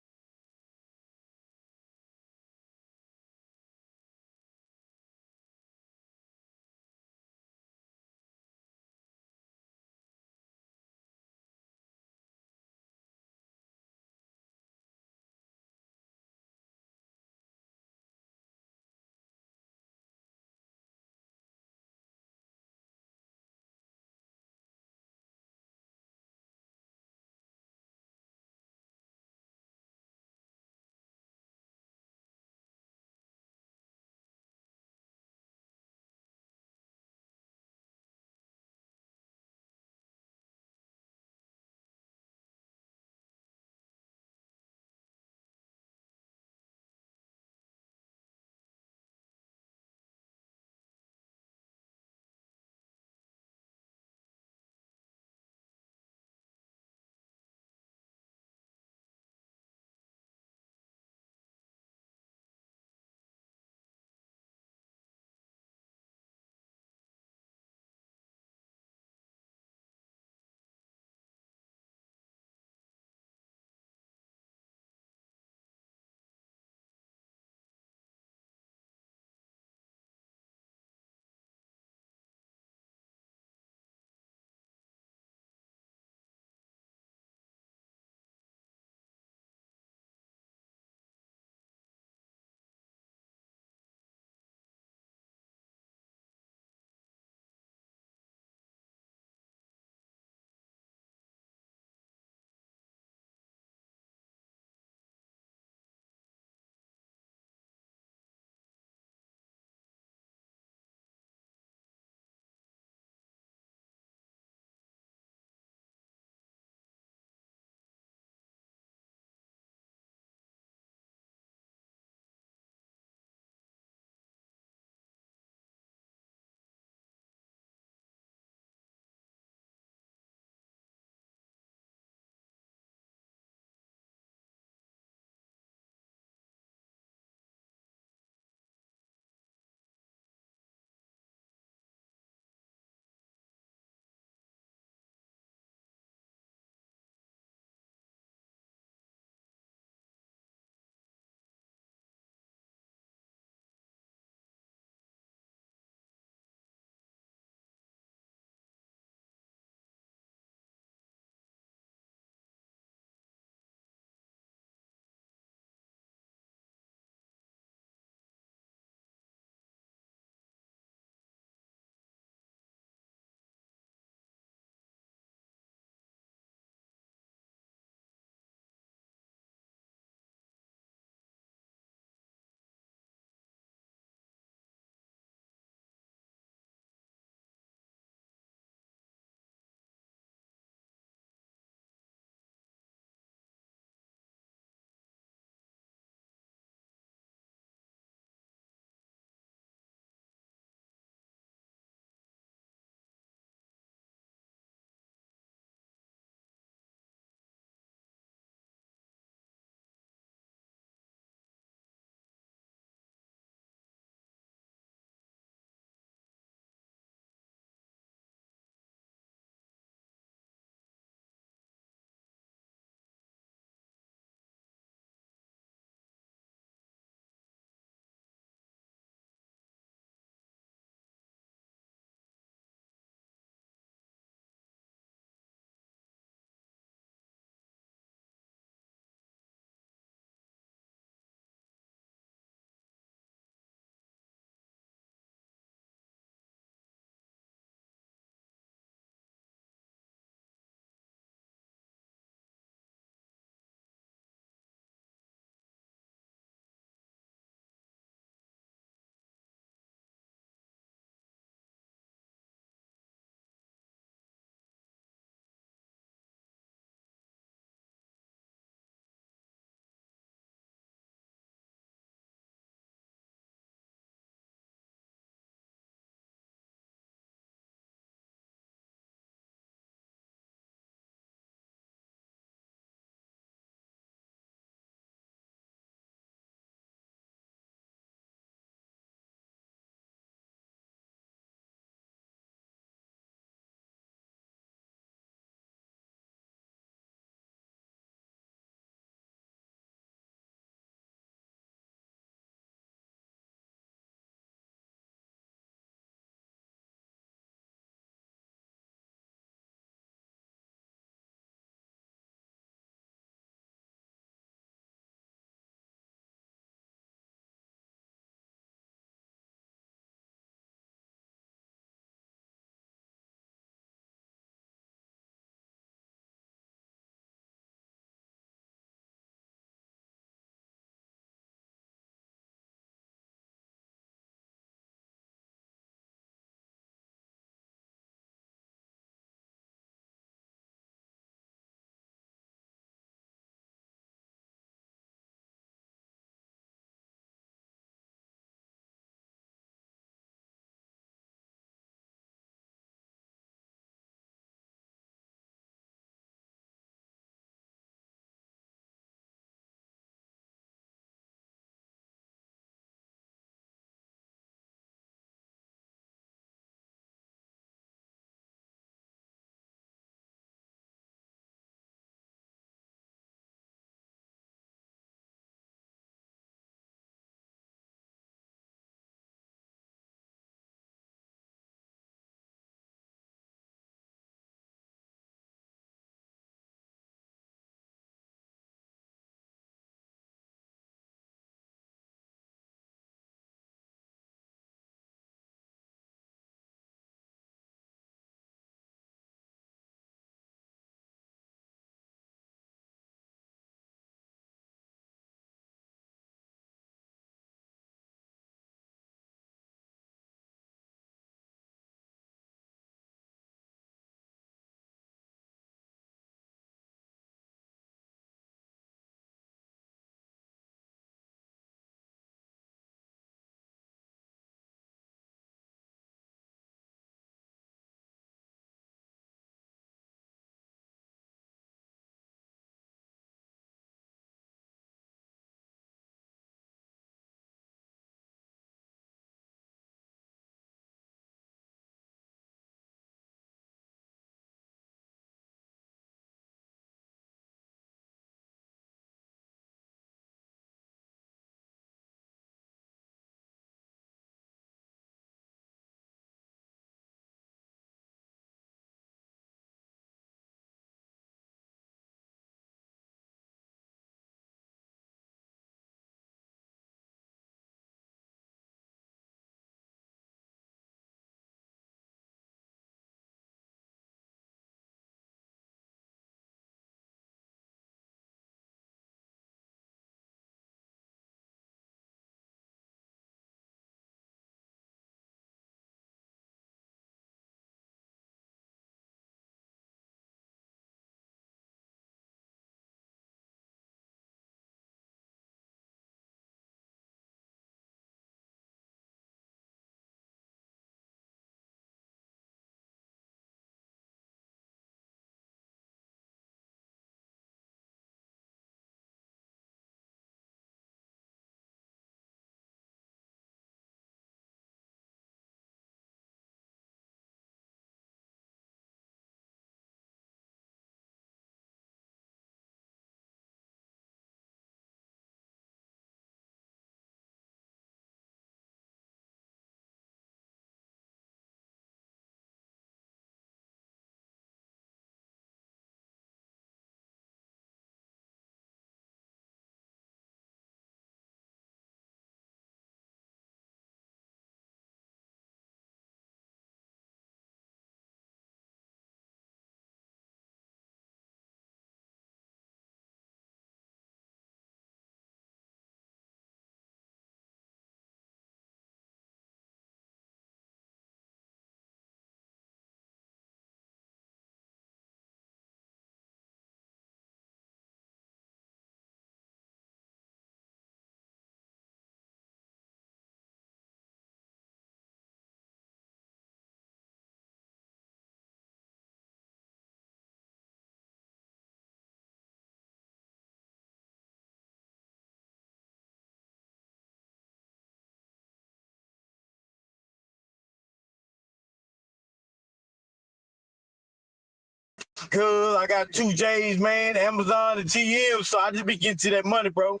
Cause I got 2 J's, man, Amazon and GM, so I just be getting to that money, bro.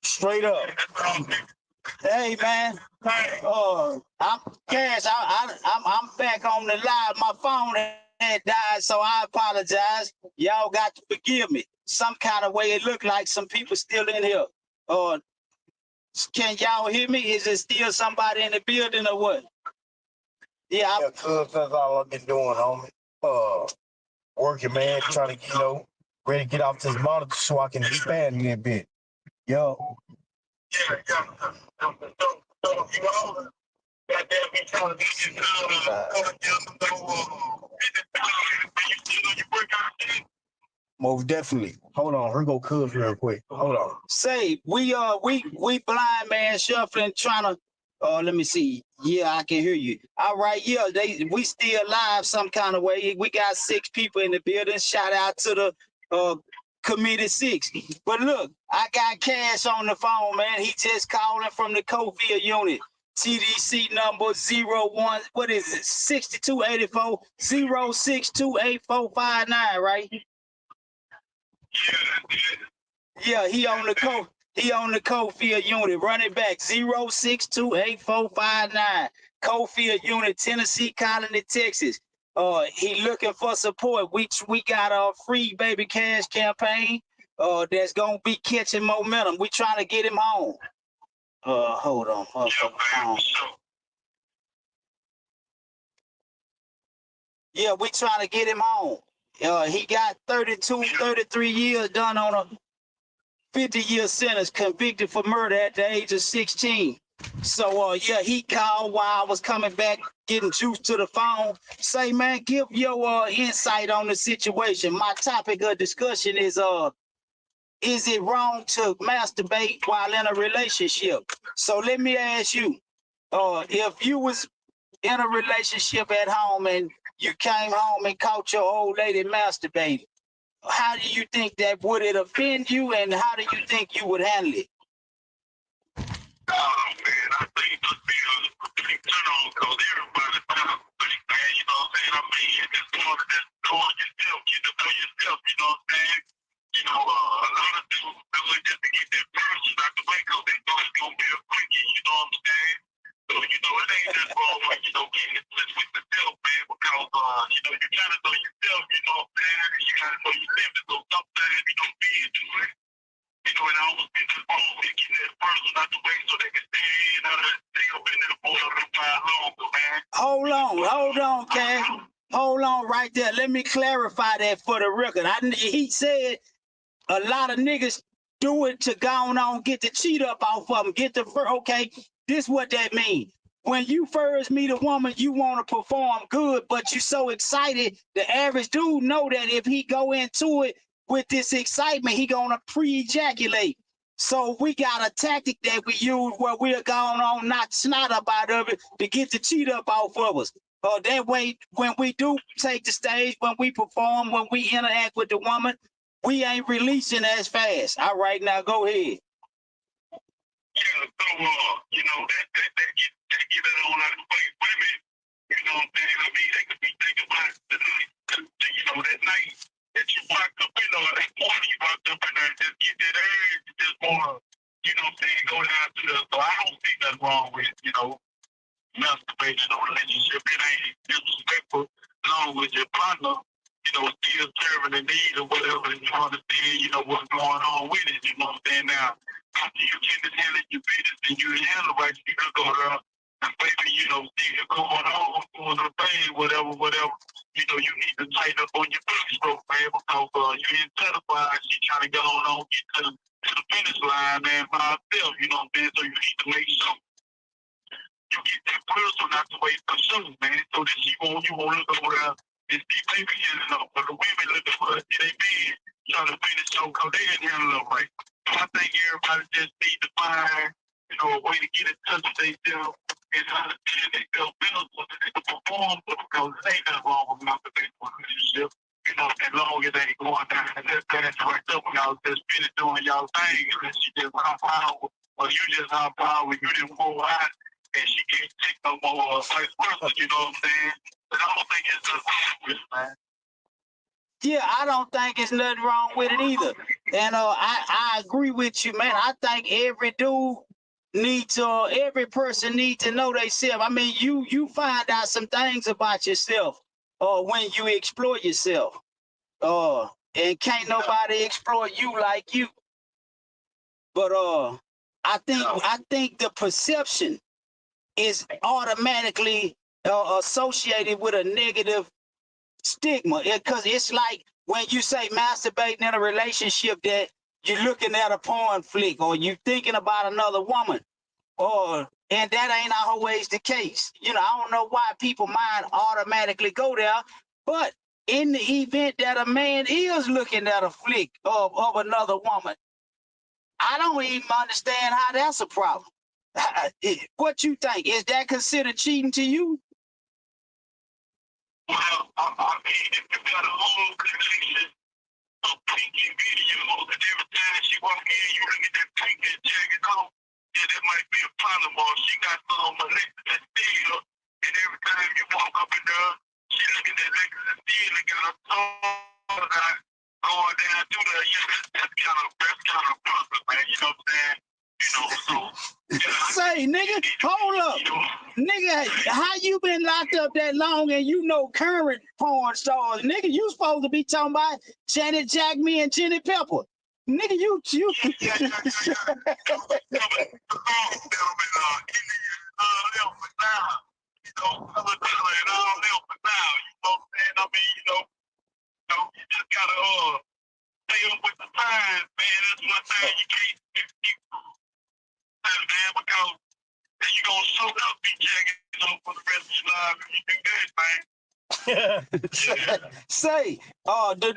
Straight up. Hey man, I'm Cash. I'm back on the live. My phone had died, so I apologize. Y'all got to forgive me. Some kind of way it looked like some people still in here. Can y'all hear me? Is it still somebody in the building or what? Yeah, Yeah, cuz that's all I've been doing, homie. Working, man, trying to, ready to get off this monitor so I can expand a little bit. Yo. Most definitely. Hold on, here go Cuz real quick. Hold on. Say we blind man shuffling trying to let me see. Yeah, I can hear you. All right, yeah, we still live some kind of way. We got 6 people in the building. Shout out to the committee 6. But look, I got Cash on the phone, man. He just calling from the Cofield unit. TDC number 01, what is it? 6284 0628459, right? Yeah, he on the Cofield unit, running back 0628459. Cofield unit, Tennessee Colony, Texas. He looking for support. We got a free baby cash campaign that's gonna be catching momentum. We trying to get him home. Hold on. Yeah, we trying to get him home. He got 33 years done on a 50-year sentence, convicted for murder at the age of 16. So, yeah, he called while I was coming back, getting juice to the phone. Say, man, give your insight on the situation. My topic of discussion is it wrong to masturbate while in a relationship? So let me ask you, if you was in a relationship at home and you came home and caught your old lady masturbating, how do you think that would it offend you, and how do you think you would handle it? Oh man, I think the bill is turn on because everybody down, man. You know what I'm saying? I mean, it's going yourself, you know yourself. You know what I'm saying? You know, a lot of dudes do it just to get that person out the way because they know it's gonna be a quickie. You know what I'm saying? So you know, it ain't that wrong when getting in touch with the self, man, because you gotta know yourself. You know what I'm saying? You gotta know your limits. So sometimes be into it. And I almost get to the phone and get that person out the way so they can stay they up in there for a little while longer, man. Hold on, Cam. Hold on right there. Let me clarify that for the record. He said a lot of niggas do it to go on, get the cheat up off of them, okay, this what that means. When you first meet a woman, you want to perform good, but you so excited, the average dude know that if he go into it with this excitement, he gonna pre-ejaculate. So we got a tactic that we use where we're going on, knock snot up out of it to get the cheat up off of us. That way, when we do take the stage, when we perform, when we interact with the woman, we ain't releasing as fast. All right, now go ahead. Yeah, so they get it on out of the way. Women, you know what I'm saying? I mean, they could be thinking about that night that you walked up in there, that morning you walked up in there and just get that urge, you just wanna, go down to the. So I don't see nothing wrong with, masturbating in a relationship. It ain't disrespectful as long as your partner, still serving the need or whatever, and you understand, what's going on with it. You know what I'm saying? Now, after you get to handle your business and you handle right, you can go around and maybe, still going on, doing the thing, whatever. You need to tighten up on your backstroke, man, because you ain't satisfied. She trying to get get to the finish line, man, by herself. You know what I'm saying? So you need to make sure you get that person out the way consumed, man, so that you won't look around and see baby ending up. But the women looking for they men trying to finish so because they didn't handle it right. So I think everybody just need to find, a way to get in touch with themselves and understand themselves better so that they can perform because it ain't nothing wrong with masturbation relationship. As long as they ain't going down and that's right up when y'all just finish doing y'all thing and she just hop out or you just hop out when you didn't go out and she can't take no more vice versa, you know what I'm saying? But I don't think it's just man. Yeah, I don't think it's nothing wrong with it either. And I agree with you, man. I think every dude needs every person needs to know themselves. I mean, you find out some things about yourself when you explore yourself. And can't nobody exploit you like you. But I think the perception is automatically associated with a negative stigma, because it's like when you say masturbating in a relationship that you're looking at a porn flick or you thinking about another woman, and that ain't always the case. You know, I don't know why people mind automatically go there, but in the event that a man is looking at a flick of another woman, I don't even understand how that's a problem. What you think? Is that considered cheating to you? Well, I mean, if you got a whole collection of pinky videos, and every time she walk in, you look at that pinky jacket coat, yeah, that might be a problem. Or she got some Alexis Steel, and every time you walk up in there, she looking at Alexis Steel and got a tongue out going down through there. Yeah, that's kind of problem, man. You know what I'm saying? You know, so. Yeah, Say, nigga, hold up. Nigga, how you been locked up that long and you know current porn stars? Nigga, you supposed to be talking about Janet Jackman and Jenny Pepper. Nigga, you. You just gotta stay up with the times, man. That's one thing you can't keep man, because you gonna show up be jacking for the rest of your life if you do that, man. Say, the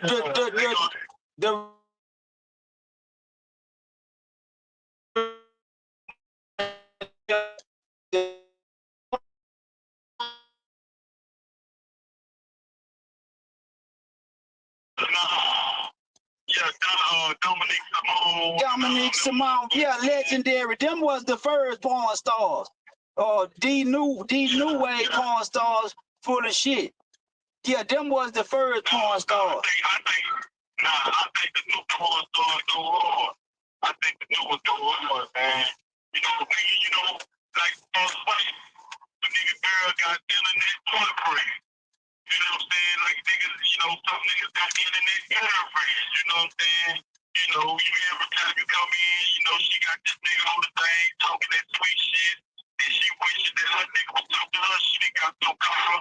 Dominique Simone, yeah, legendary. Them was the first porn stars. D new wave porn stars full of shit. Yeah, them was the first porn stars. I think the new porn stars go hard. I think the new ones go hard, man. Like the nigga girl got internet boyfriend. You know what I'm saying? Like niggas, some niggas got internet girlfriends. You know what I'm saying? Every time you come in, she got this nigga on the thing talking that sweet shit. And she wishing that her nigga was talking to her. She done got some car.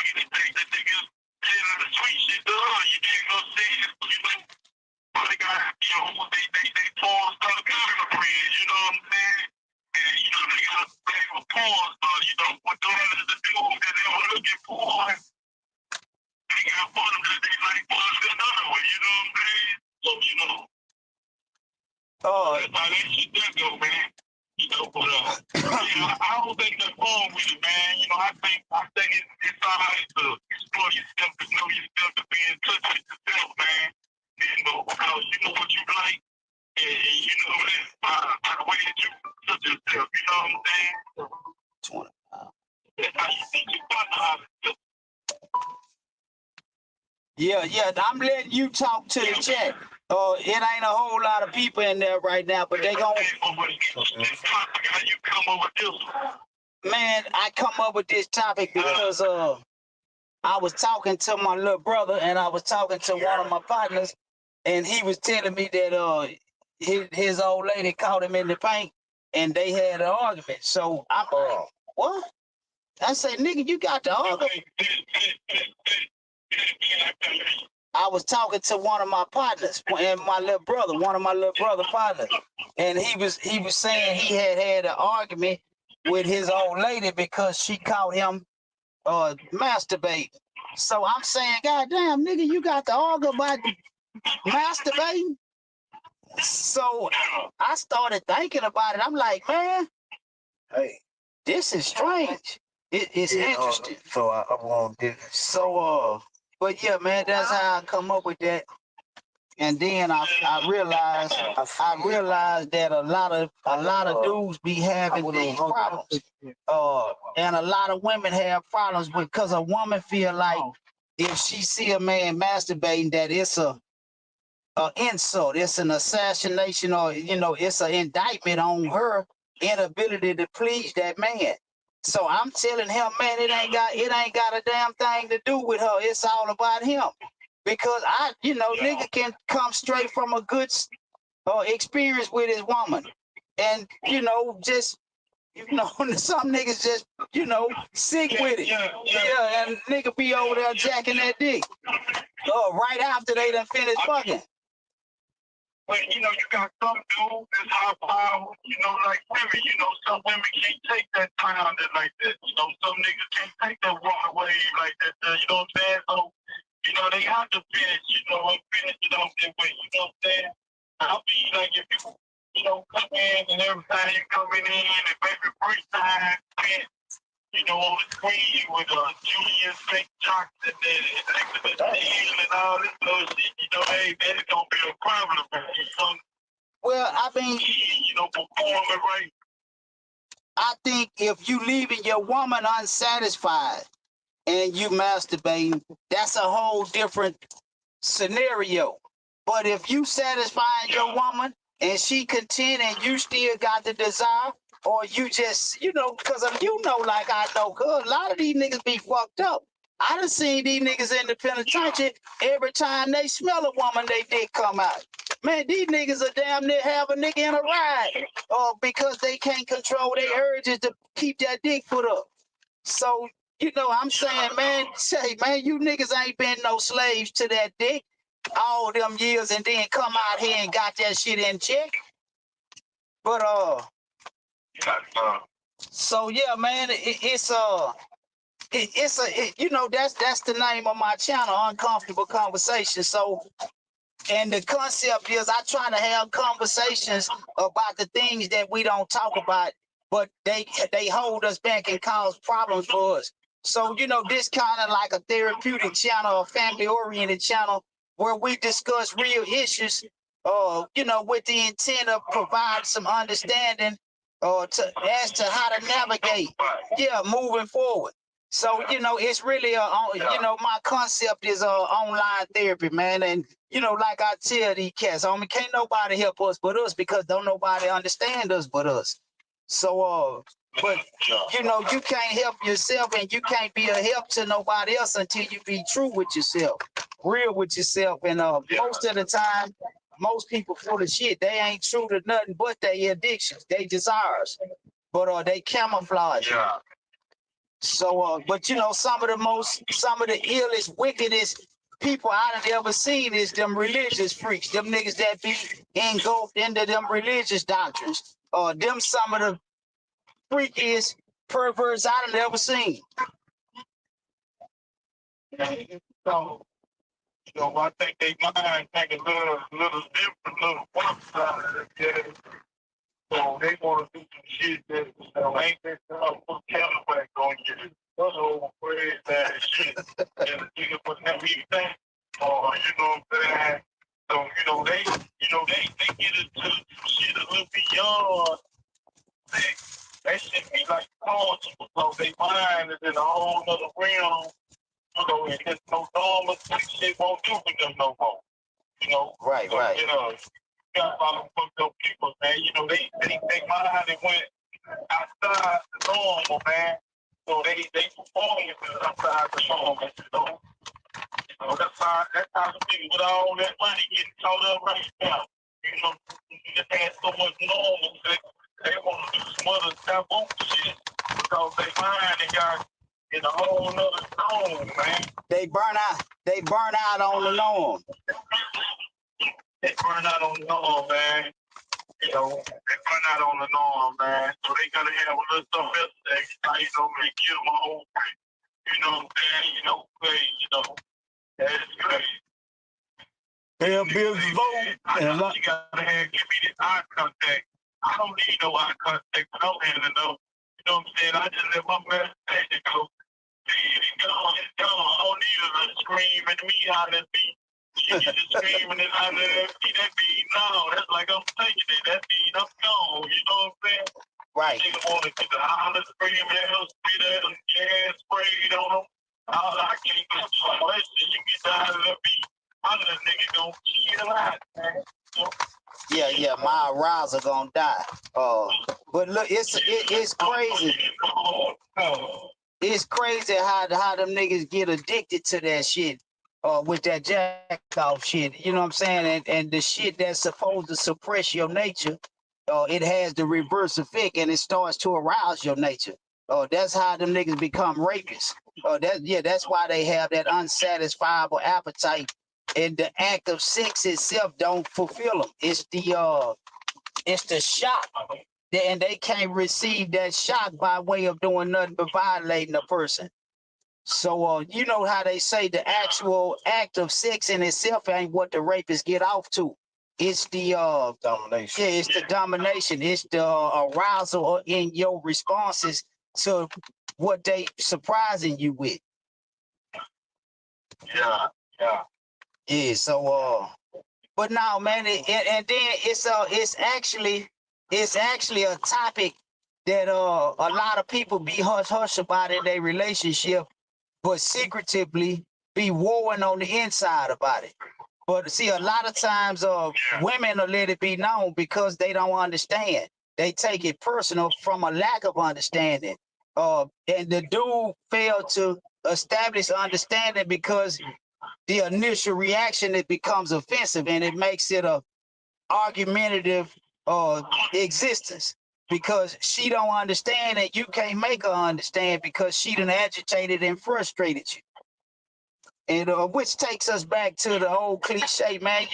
You think that nigga telling the sweet shit to her. You didn't go say it. They got, they porn star girlfriends. You know what I'm saying? And, they got a porn star. What the hell is the dude that they were looking for? They got one of them that they like was another way. You know what I'm saying? So, that's how that shit does go, man. But I don't think that's wrong with it, man. I think it's all right to explore yourself, to know yourself, to be in touch with yourself, man. Because you know what you like, and you know that by the way that you touch yourself, you know what I'm saying? That's how you think you partner. Yeah, I'm letting you talk to the chat. It ain't a whole lot of people in there right now, but they gon' Man, I come up with this topic because I was talking to my little brother and I was talking to one of my partners, and he was telling me that his old lady caught him in the paint and they had an argument. So I'm like, what? I say, nigga, you got the argument. I was talking to one of my partners and one of my little brother partners, and he was saying he had an argument with his old lady because she caught him masturbating. So I'm saying, God damn, nigga, you got to argue about masturbating? So I started thinking about it. I'm like, man, hey, this is strange. It's interesting. So I won't do it. So but yeah, man, that's how I come up with that. And then I realized that a lot of dudes be having these problems. And a lot of women have problems because a woman feel like if she see a man masturbating, that it's a insult, it's an assassination, or it's an indictment on her inability to please that man. So I'm telling him, man, it ain't got a damn thing to do with her. It's all about him. Because nigga can come straight from a good experience with his woman. And just some niggas just sick with it. Yeah, and nigga be over there jacking that dick. Right after they done finished fucking. But you got some dudes that's high power, like women, some women can't take that pounding like that. Some niggas can't take that raw wave like that, you know what I'm saying? So, they have to finish, and finish it off that way, you know what I'm saying? I'll be like, if you, come in and every time you coming in and maybe first time, on the screen with Julian St. Johnson and all this bullshit, hey, that's gonna be a problem, Well, I mean, performing right. I think if you leaving your woman unsatisfied and you masturbating, that's a whole different scenario. But if you satisfying your woman and she content and you still got the desire, or you just, because like I know, cause a lot of these niggas be fucked up. I done seen these niggas in the penitentiary, every time they smell a woman, they dick come out. Man, these niggas are damn near have a nigga in a ride, because they can't control their urges to keep that dick put up. So, I'm saying, man, you niggas ain't been no slaves to that dick all them years and then come out here and got that shit in check. But so yeah, man, that's the name of my channel, Uncomfortable Conversation. So, and the concept is I try to have conversations about the things that we don't talk about, but they hold us back and cause problems for us. So, this kind of like a therapeutic channel, a family-oriented channel where we discuss real issues, with the intent of providing some understanding as to how to navigate, moving forward. So, it's really my concept is online therapy, man. And, like I tell these cats, can't nobody help us but us, because don't nobody understand us but us. So, but, you can't help yourself, and you can't be a help to nobody else until you be true with yourself, real with yourself. And most of the time, most people full of shit. They ain't true to nothing but their addictions, they desires, but they camouflage. Yeah. So, but some of the illest, wickedest people I done ever seen is them religious freaks, them niggas that be engulfed into them religious doctrines. Them some of the freakiest perverts I done ever seen. So, I think they mind think a little different, little one side. So they want to do some shit that ain't that put Cadillac on you. Those old crazy ass shit. And the nigga would never even think. Or you know what I'm saying? So they get into some shit a little beyond that. That shit be like culture, because they mind is in a whole other realm. And just no normal shit won't do with them no more. Right. Got a lot of fucked up people, man. They mind and went outside the normal, man. So they performing outside the normal, that's how the people with all that money getting caught up right now. Just had so much normal that they want to do some other taboo shit, because they mind and got in a whole nother zone, man. They burn out on the norm. They burn out on the norm, man. They burn out on the norm, man. So they gotta have a little something else that they give them a whole break. You know what I'm saying? That's great. Hell, Bill vote. You gotta give me this eye contact. I don't need no eye contact, but I'm handling enough. You know what I'm saying? I just let my meditation go. It's gone. I don't need a scream at me out of me. You just screaming and out of me. That beat, no, that's like I'm taking it. That beat, I'm gone. You know what I'm saying? Right. Nigga want to get the holler screaming at us, spit at us, gas sprayed on them. All I can't get some question. You get down to the beat. I'm the nigga gonna kill out, man. Yeah, my arousal gonna die. But look, it's crazy. It's crazy how them niggas get addicted to that shit. With that jack off shit, you know what I'm saying? And the shit that's supposed to suppress your nature, it has the reverse effect and it starts to arouse your nature. That's how them niggas become rapists. That's why they have that unsatisfiable appetite, and the act of sex itself don't fulfill them. It's the shock, and they can't receive that shock by way of doing nothing but violating a person. So you know how they say the actual act of sex in itself ain't what the rapists get off to. It's the domination. Yeah, it's the domination. It's the arousal in your responses to what they surprising you with. Yeah. Yeah. So but now, man, and then it's actually a topic that a lot of people be hush about in their relationship, but secretively be warring on the inside about it. But see, a lot of times women will let it be known because they don't understand. They take it personal from a lack of understanding. And the dude failed to establish understanding because the initial reaction, it becomes offensive and it makes it a argumentative existence, because she don't understand and you can't make her understand because she done agitated and frustrated you. And which takes us back to the old cliche, man.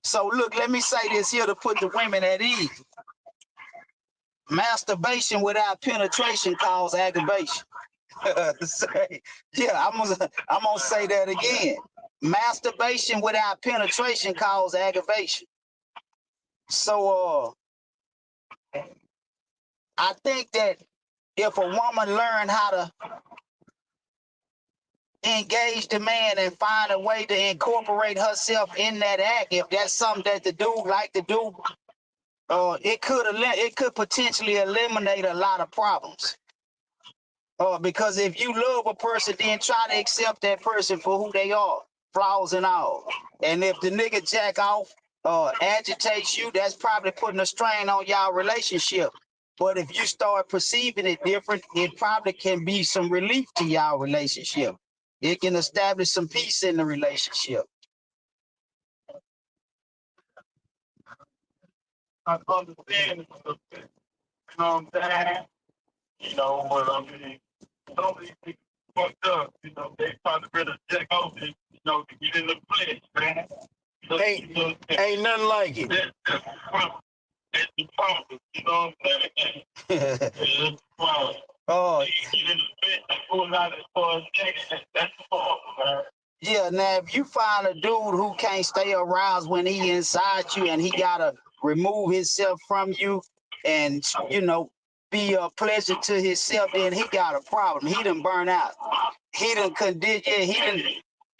So look, let me say this here to put the women at ease. Masturbation without penetration causes aggravation. Yeah, I'm gonna say that again. Masturbation without penetration causes aggravation. So I think that if a woman learn how to engage the man and find a way to incorporate herself in that act, if that's something that the dude like to do, it could potentially eliminate a lot of problems. Because if you love a person, then try to accept that person for who they are, flaws and all. And if the nigga jack off agitates you, that's probably putting a strain on y'all relationship. But if you start perceiving it different, it probably can be some relief to y'all relationship. It can establish some peace in the relationship. I understand. You know what I'm saying? You know what I mean? Some of these people fucked up. You know, they probably better check off it, to get in the flesh, man. Ain't nothing like it. That's the problem. You know what I'm saying? That's the problem. Oh, You get in the flesh and pull out as far as that's the problem, man. yeah, now if you find a dude who can't stay aroused when he inside you and he gotta remove himself from you and be a pleasure to himself, then he got a problem. He done burn out. He done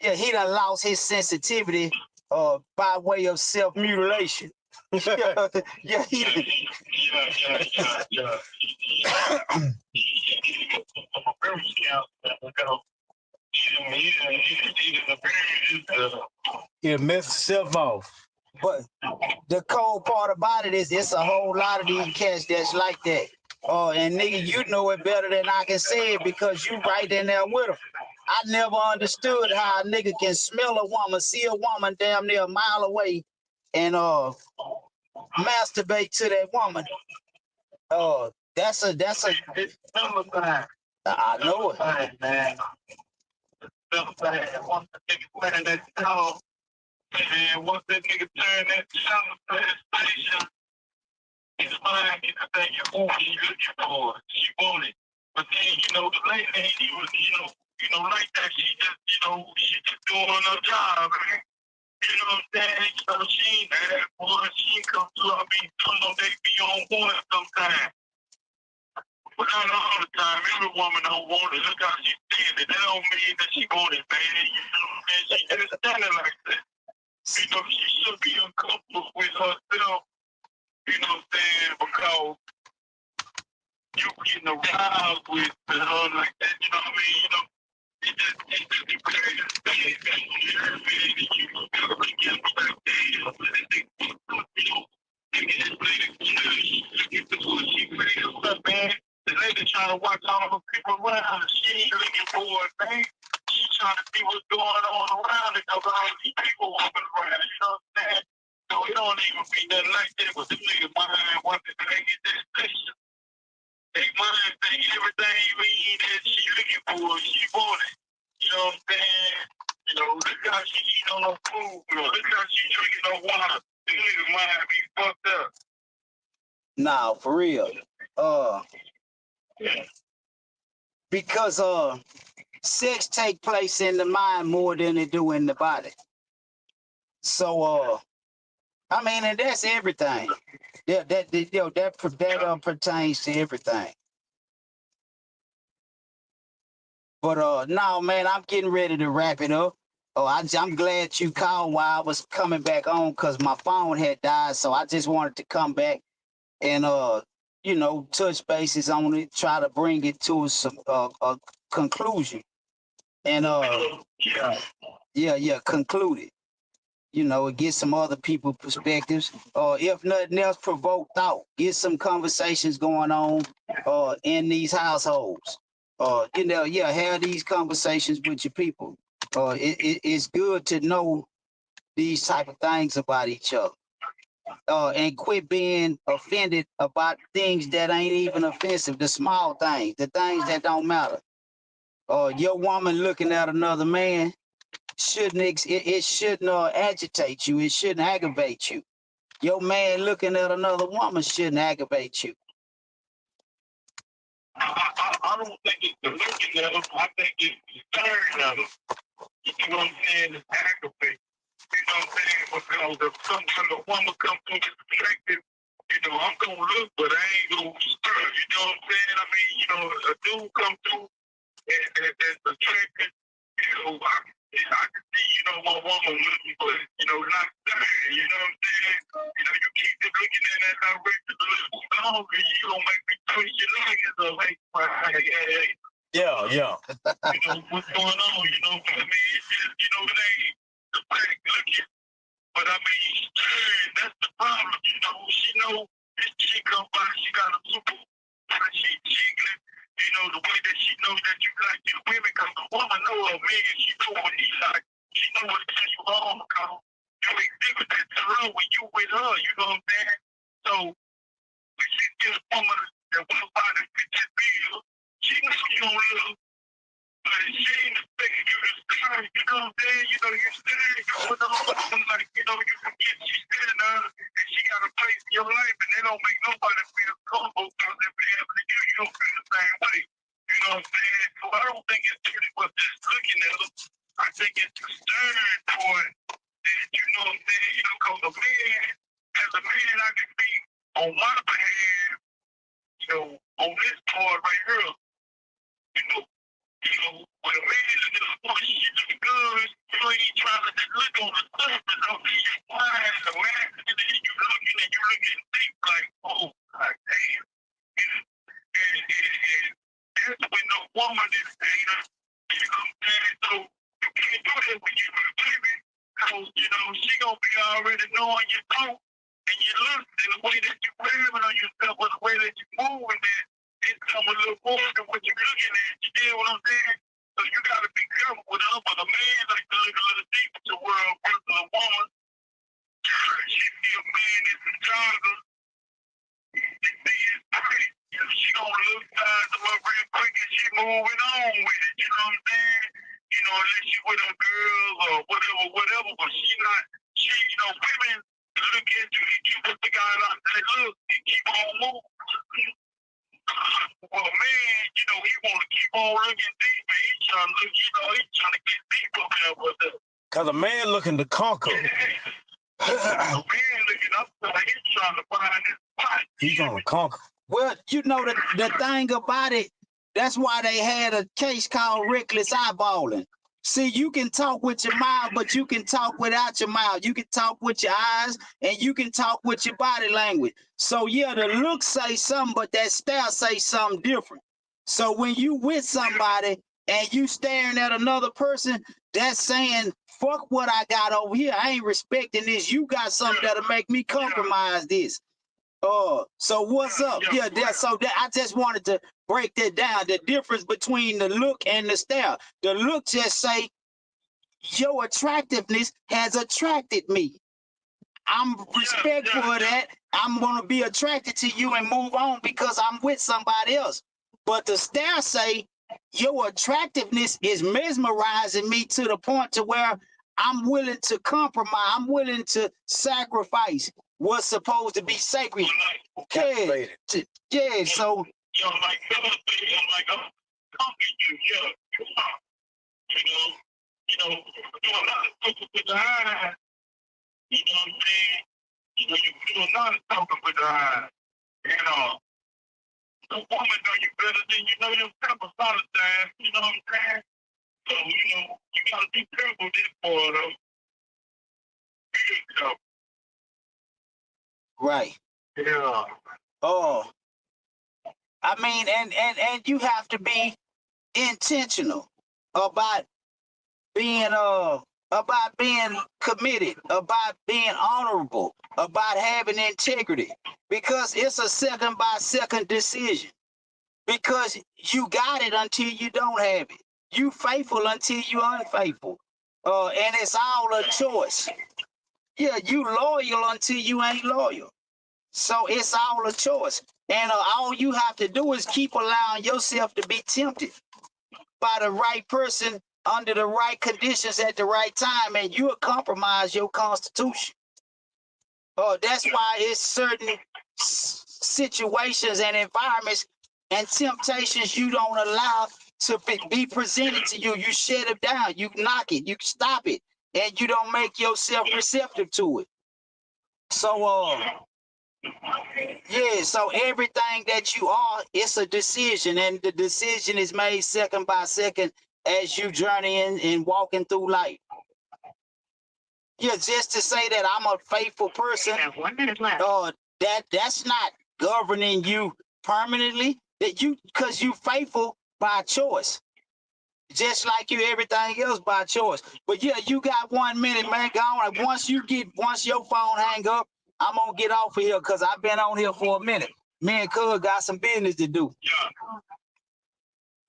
he done lost his sensitivity by way of self-mutilation. Yeah, he done. It messes itself off. But the cold part about it is it's a whole lot of these cats that's like that. And nigga, you know it better than I can say it because you right in there with them. I never understood how a nigga can smell a woman, see a woman damn near a mile away, and masturbate to that woman. That's a It's summertime. I know it. Man. Summertime. Once the nigga playing that song, and once that nigga turn that song to that station, his mind gets the thing you want, you looking for it. You want it. But then, the lady ain't even, like that. She just doing her job. You know what I'm saying? She ain't that boy. She ain't come to her. They be on point sometimes. But not all the time. Every woman don't want it. Look how she's standing. That don't mean that she want it, man. You know what I'm saying? She just standing like that. She should be uncomfortable with herself. You know what I'm saying? Because you getting aroused with her like that. You know what I mean? The lady trying to watch all the people around. She ain't looking for a thing. She trying to see what's going on around it because all these people walking around. You know what I'm saying? So it don't even be nothing like that. But them niggas mind want to take it that station. They mind think everything that she looking for, she want it. You know what I'm saying? You know, look how she eating on no food, girl. Look how she drinking no water. Them niggas mind be fucked up. Nah, for real. Because sex take place in the mind more than it do in the body. So I mean, and that's everything. That pertains to everything. But no, man, I'm getting ready to wrap it up. I'm glad you called while I was coming back on because my phone had died. So I just wanted to come back and touch bases on it, try to bring it to a conclusion. And conclude it. Get some other people perspectives. If nothing else, provoke thought. Get some conversations going on in these households. Have these conversations with your people. It's good to know these type of things about each other. And quit being offended about things that ain't even offensive, the small things, the things that don't matter. Your woman looking at another man shouldn't agitate you. It shouldn't aggravate you. Your man looking at another woman shouldn't aggravate you. I don't think it's the looking at them. I think it's the staring at them. You know what I'm saying? It's aggravating. You know what I'm saying? Because if sometimes a woman comes through this perspective, I'm going to look, but I ain't going to stir. You know what I'm saying? I mean, a dude come through that's attractive, I can see, my woman looking, but, not stirring. You know what I'm saying? You keep looking in that direction a little longer, you going to make me twist your legs up. Hey. Yeah. What's going on? I mean, it's just, it ain't the fact looking. But I mean, that's the problem. She know this chick come by, she got a super, she jiggling. The way that she knows that you like your women, because the woman know a man, she know what he like. She know what to you on, because you exhibit that to her when you with her, you know what I'm saying? So, when she get a woman that wants to fit that bill, she knows you don't look. But she ain't expecting you to start, you know what I'm saying? You standing going on, like, you can get, she's standing there, and she got a place in your life, and they don't make nobody feel comfortable because they be able to you don't feel the same way. You know what I'm saying? So I don't think it's really what just looking at them. I think it's the stern point that, you know what I'm saying? Because a man, as a man, I can be on my behalf, on this part right here, when a man is in a woman, she looking good, you ain't trying to just look on the surface of it. You're flying the man, and then you looking deep like, oh, God damn. And that's when no woman is hater. You know what I'm saying? So you can't do that when you with a baby. Because, she gonna be already knowing your thought and your look and the way that you wearing on yourself or the way that you moving that. It's a little more than what you're looking at. You get what I'm saying? So you got to be careful with her. But a man like to look a little deeper to where a person, a woman, she see a man in some joggers, she see his pretty. She gonna look past him up real quick and she moving on with it. You know what I'm saying? Unless she with a girl or whatever. But she, women look at you and keep what the guy out there look and keep on moving. Well, man, he want to keep on looking deep, man. He's trying to look, he's trying to get deep up there with it. Because a man looking to conquer. A man looking up there, he's trying to find his spot. He's gonna conquer. Well, the thing about it, that's why they had a case called reckless eyeballing. See, you can talk with your mouth, but you can talk without your mouth. You can talk with your eyes, and you can talk with your body language. So, yeah, the looks say something, but that style say something different. So when you with somebody and you staring at another person, that's saying, fuck what I got over here. I ain't respecting this. You got something that'll make me compromise this. Oh, so what's up? Yeah, I just wanted to break that down. The difference between the look and the stare. The look just say, your attractiveness has attracted me. I'm respectful of that. I'm gonna be attracted to you and move on because I'm with somebody else. But the stare say, your attractiveness is mesmerizing me to the point to where I'm willing to compromise. I'm willing to sacrifice what's supposed to be sacred. Yeah, yeah. So like I'm talking to you, you know, a lot of people with the eyes, you know what I'm saying? You do a lot of talking with the eyes, the woman know you better than you know yourself a lot of times, you know what I'm saying? So, you gotta be careful with this part of yourself. Right. Yeah. Oh, I mean, and you have to be intentional about being committed, about being honorable, about having integrity, because it's a second by second decision. Because you got it until you don't have it. You faithful until you unfaithful. And it's all a choice. Yeah, you loyal until you ain't loyal. So it's all a choice. And all you have to do is keep allowing yourself to be tempted by the right person under the right conditions at the right time, and you'll compromise your constitution. That's why it's certain situations and environments and temptations you don't allow to be presented to you. You shut it down, you knock it, you stop it, and you don't make yourself receptive to it. So yeah, so everything that you are, it's a decision, and the decision is made second by second as you journeying and walking through life. Yeah, just to say that I'm a faithful person, We have 1 minute left. That's not governing you permanently. That you, because you faithful by choice, just like you everything else by choice. But yeah, you got 1 minute, man. Go on. Once your phone hang up, I'm gonna get off of here because I've been on here for a minute. Me and Cuz got some business to do. Yeah.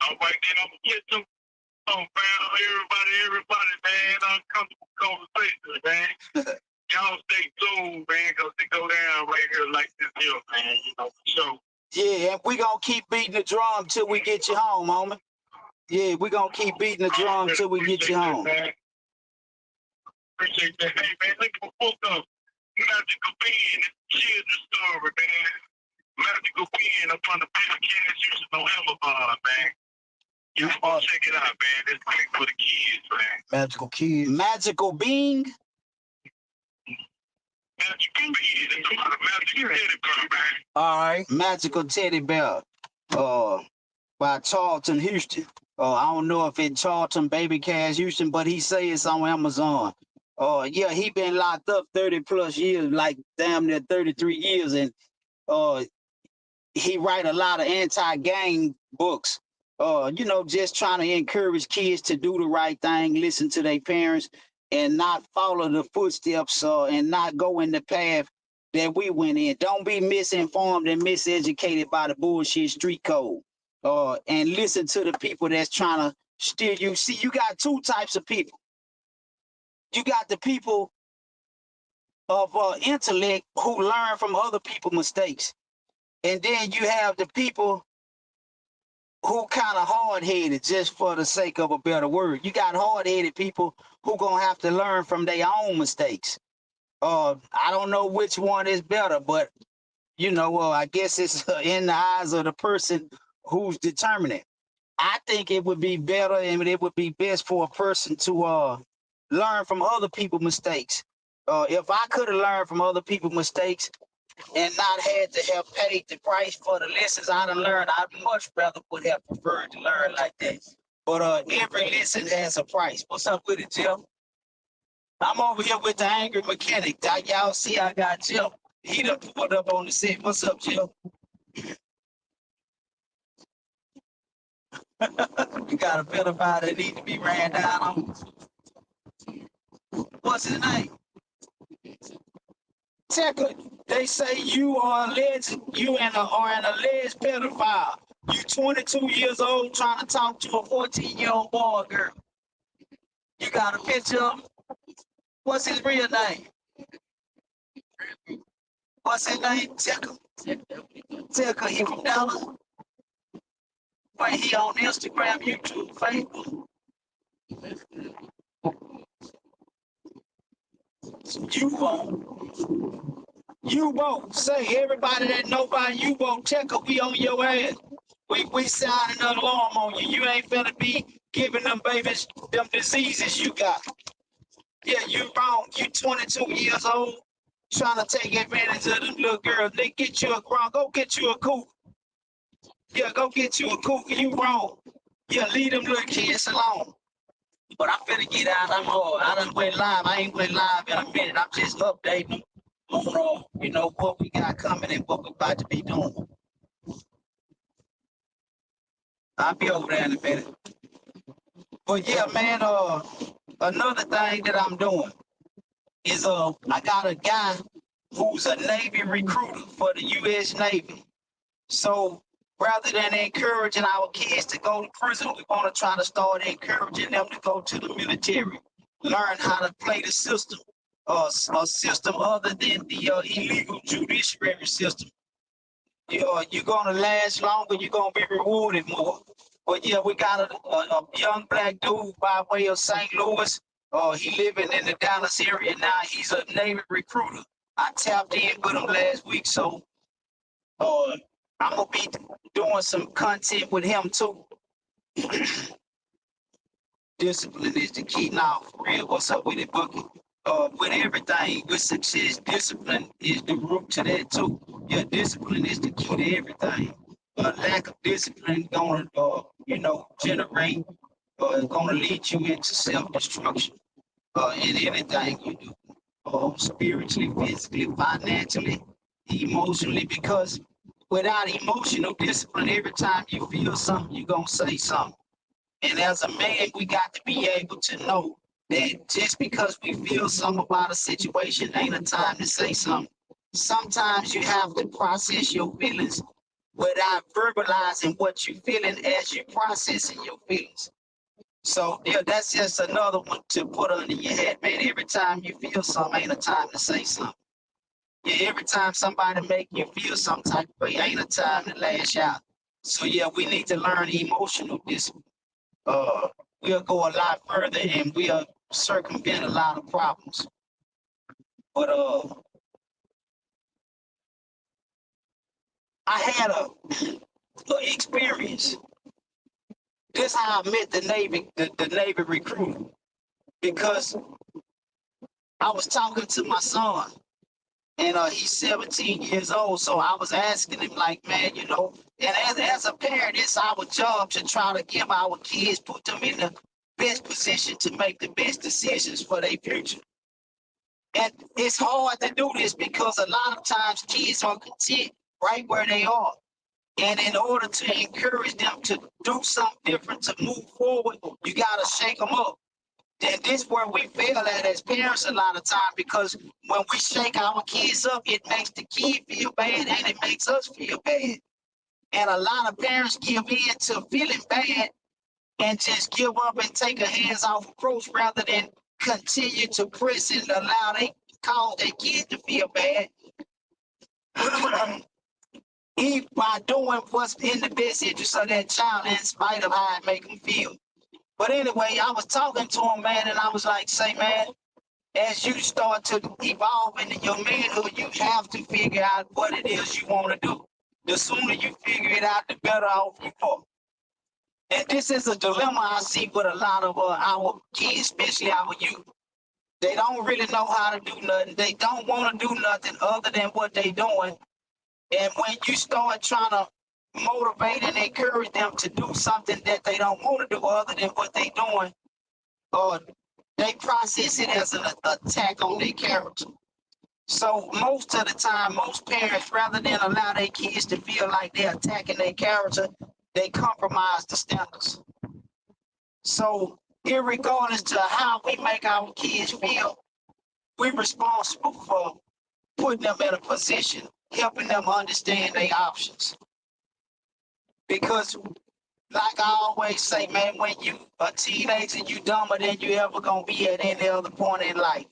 All right, then I'm gonna get some everybody, man. Uncomfortable conversations, man. Y'all stay tuned, man, because they go down right here like this here, man. So. Yeah, and we gonna keep beating the drum till we get you home, homie. Yeah, we gonna keep beating the drum till we get you home. That, appreciate that. Hey, man, look at the book of Magical Being. It's a children's story, man. Magical Being up on the baby kids using on Amazon, man. Y'all go check it out, man. It's great for the kids, man. Magical Kid. Magical Being? Magical Being. It's about a magical teddy bear, man. All right. Magical Teddy Bear. By Charlton Houston. I don't know if it's Charlton Baby Cash Houston, but he say it's on Amazon. Yeah, he been locked up 30 plus years, like damn near 33 years, and he write a lot of anti-gang books. Just trying to encourage kids to do the right thing, listen to their parents, and not follow the footsteps, and not go in the path that we went in. Don't be misinformed and miseducated by the bullshit street code. And listen to the people that's trying to steer you. See, you got two types of people. You got the people of intellect who learn from other people's mistakes. And then you have the people who kind of hard-headed, just for the sake of a better word. You got hard-headed people who gonna have to learn from their own mistakes. I don't know which one is better, but I guess it's in the eyes of the person who's determining. I think it would be better and it would be best for a person to learn from other people's mistakes. If I could have learned from other people's mistakes and not had to have paid the price for the lessons I done learned, I'd much rather would have preferred to learn like that. But every lesson has a price. What's up with it, Jim? I'm over here with the angry mechanic. Y'all see I got Jim. He done put up on the set. What's up, Jim? You got a pedophile that need to be ran down on. What's his name? Technically, they say you are alleged, are an alleged pedophile. You 22 years old trying to talk to a 14-year-old boy or girl. You got a picture of him? What's his real name? What's his name? Ticker. Ticker, he from Dallas. But he on Instagram, YouTube, Facebook. You won't say everybody that know about you won't check up, we on your ass. We sound an alarm on you. You ain't finna be giving them babies them diseases you got. Yeah, you wrong. You 22 years old trying to take advantage of them little girls. They get you a grown, go get you a cougar. Yeah, go get you a cougar. You wrong. Yeah, leave them little kids alone. But I'm finna get out. I done went live. I ain't went live in a minute. I'm just updating on what we got coming and what we about to be doing. I'll be over there in a minute. But yeah, man, another thing that I'm doing is I got a guy who's a Navy recruiter for the US Navy. So rather than encouraging our kids to go to prison, we want to try to start encouraging them to go to the military, learn how to play the system, a system other than the illegal judiciary system. You're gonna last longer, you're gonna be rewarded more. But yeah, we got a young black dude by way of St. Louis. He living in the Dallas area now. He's a Navy recruiter. I tapped in with him last week, so I'm gonna be doing some content with him too. Discipline is the key now, for real. What's up with it, Bookie? With everything, with success, discipline is the root to that too. Yeah, discipline is the key to everything. Lack of discipline gonna, generate, gonna lead you into self-destruction. In anything you do, spiritually, physically, financially, emotionally, because without emotional discipline, every time you feel something, you're gonna say something. And as a man, we got to be able to know that just because we feel something about a situation ain't a time to say something. Sometimes you have to process your feelings without verbalizing what you're feeling as you're processing your feelings. So yeah, that's just another one to put under your head, man. Every time you feel something ain't a time to say something. Yeah, every time somebody make you feel some type of way ain't a time to lash out. So yeah, we need to learn emotional discipline. We'll go a lot further and we'll circumvent a lot of problems. But I had a experience. This how I met the Navy recruiter, because I was talking to my son, and he's 17 years old. So I was asking him, like, man, and as a parent, it's our job to try to give our kids, put them in the best position to make the best decisions for their future. And it's hard to do this because a lot of times kids are content right where they are. And in order to encourage them to do something different, to move forward, you got to shake them up. And this is where we fail at as parents a lot of time, because when we shake our kids up, it makes the kid feel bad and it makes us feel bad. And a lot of parents give in to feeling bad and just give up and take a hands-off approach rather than continue to press and allow they cause their kid to feel bad. By doing what's in the best interest of that child in spite of how it make them feel. But anyway, I was talking to him, man, and I was like, say, man, as you start to evolve into your manhood, you have to figure out what it is you want to do. The sooner you figure it out, the better off you are. And this is a dilemma I see with a lot of our kids, especially our youth. They don't really know how to do nothing. They don't want to do nothing other than what they're doing. And when you start trying to motivate and encourage them to do something that they don't want to do other than what they're doing, they process it as an attack on their character. So most of the time, most parents, rather than allow their kids to feel like they're attacking their character, they compromise the standards. So, irregardless to how we make our kids feel, we're responsible for putting them in a position, helping them understand their options. Because, like I always say, man, when you a teenager, you dumber than you ever gonna be at any other point in life.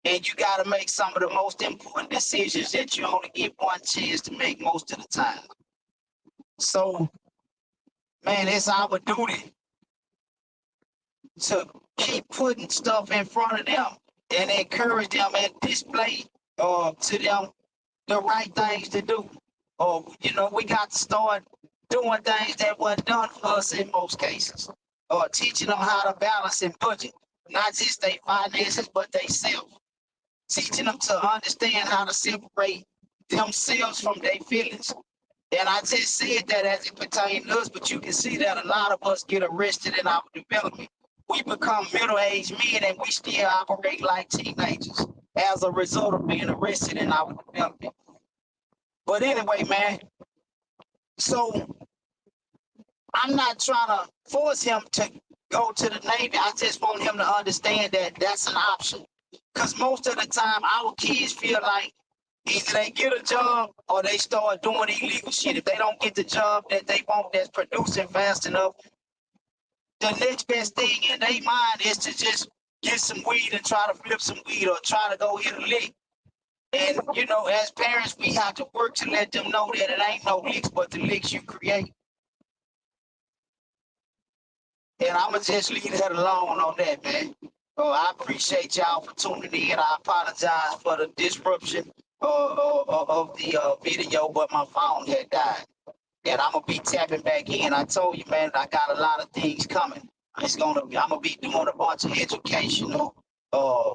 And you gotta make some of the most important decisions that you only get one chance to make most of the time. So, man, it's our duty to keep putting stuff in front of them and encourage them and display to them the right things to do. You know, we got to start doing things that weren't done for us in most cases. Teaching them how to balance and budget, not just their finances, but they self. Teaching them to understand how to separate themselves from their feelings. And I just said that as it pertains to us, but you can see that a lot of us get arrested in our development. We become middle-aged men and we still operate like teenagers as a result of being arrested in our development. But anyway, man, so I'm not trying to force him to go to the Navy. I just want him to understand that that's an option. Because most of the time, our kids feel like either they get a job or they start doing illegal shit. If they don't get the job that they want that's producing fast enough, the next best thing in their mind is to just get some weed and try to flip some weed or try to go hit a lick. And, you know, as parents, we have to work to let them know that it ain't no licks but the licks you create. And I'm going to just leave that alone on that, man. I appreciate y'all for tuning in. I apologize for the disruption of the video, but my phone had died. And I'm gonna be tapping back in. I told you, man, I got a lot of things coming. I'm gonna be doing a bunch of educational,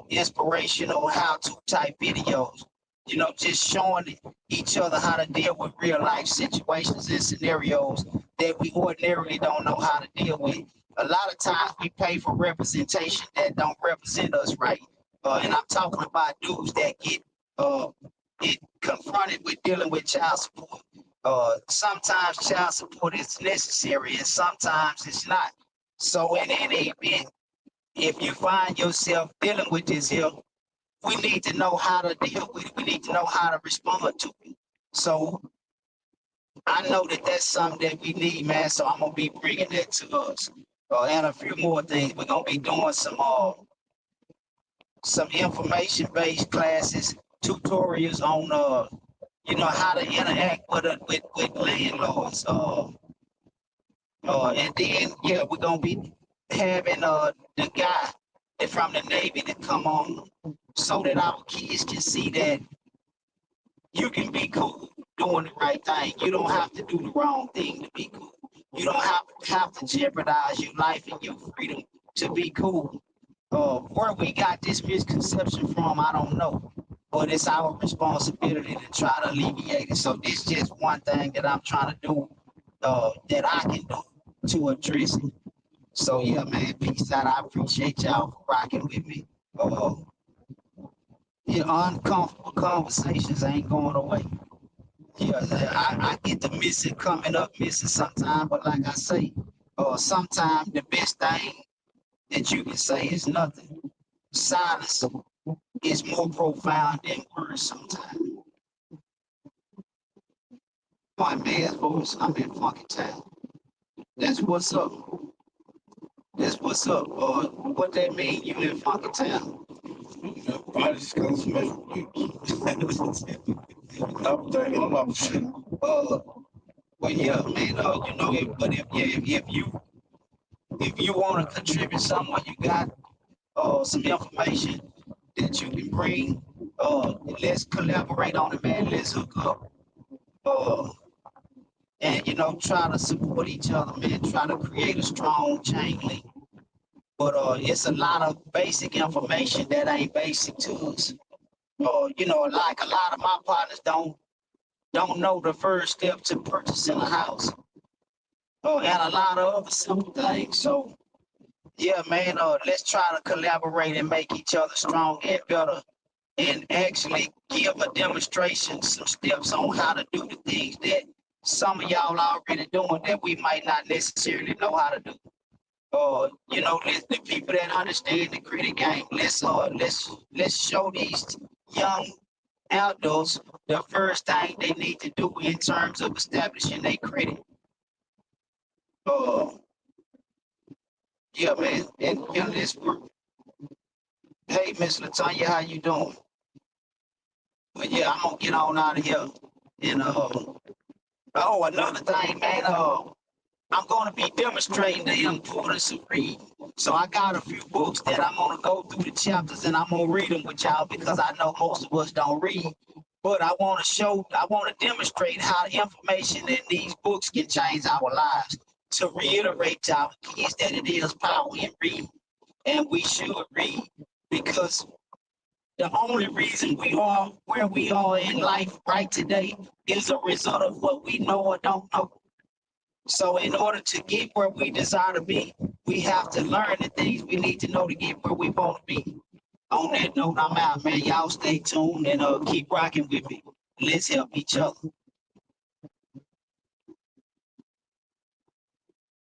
inspirational, how-to type videos. You know, just showing each other how to deal with real life situations and scenarios that we ordinarily don't know how to deal with. A lot of times we pay for representation that don't represent us right. And I'm talking about dudes that get confronted with dealing with child support. Sometimes child support is necessary and sometimes it's not. So in any event, if you find yourself dealing with this here, we need to know how to deal with it. We need to know how to respond to it. So I know that that's something that we need, man. So I'm gonna be bringing that to us, and a few more things. We're gonna be doing some information-based classes, tutorials on you know, how to interact with landlords. And then yeah, we're gonna be having the guy from the Navy to come on so that our kids can see that you can be cool doing the right thing. You don't have to do the wrong thing to be cool. You don't have to jeopardize your life and your freedom to be cool. Where we got this misconception from, I don't know. But it's our responsibility to try to alleviate it. So this is just one thing that I'm trying to do that I can do to address it. So yeah, man, peace out. I appreciate y'all for rocking with me. Yeah, uncomfortable conversations ain't going away. Yeah, I get to miss it coming up, missing sometime, but like I say, sometimes the best thing that you can say is nothing. Silence is more profound than words sometimes. My man's voice, I'm in fucking town. That's what's up. That's what's up. What that mean? You in fucking town? I just got some I'm thinking about shit. Well, yeah, man. You know, if you want to contribute somewhere, you got some information that you can bring. Let's collaborate on it, man. Let's hook up. Uh, and you know, try to support each other, man. Try to create a strong chain link. But it's a lot of basic information that ain't basic to us. You know, like a lot of my partners don't know the first step to purchasing a house. And a lot of other simple things. So yeah, man, let's try to collaborate and make each other strong and better and actually give a demonstration, some steps on how to do the things that some of y'all already doing that we might not necessarily know how to do. You know, the people that understand the critic game, let's show these young adults the first thing they need to do in terms of establishing their credit. Yeah, man, and this group. Hey, Miss Latanya, how you doing? But yeah, I'm gonna get on out of here. And another thing, man. I'm going to be demonstrating the importance of reading. So I got a few books that I'm going to go through the chapters and I'm going to read them with y'all because I know most of us don't read. But I want to demonstrate how the information in these books can change our lives. To reiterate to our kids that it is power in reading. And we should read because the only reason we are where we are in life right today is a result of what we know or don't know. So in order to get where we desire to be, we have to learn the things we need to know to get where we want to be. On that note, I'm out, man. Y'all stay tuned and keep rocking with me. Let's help each other.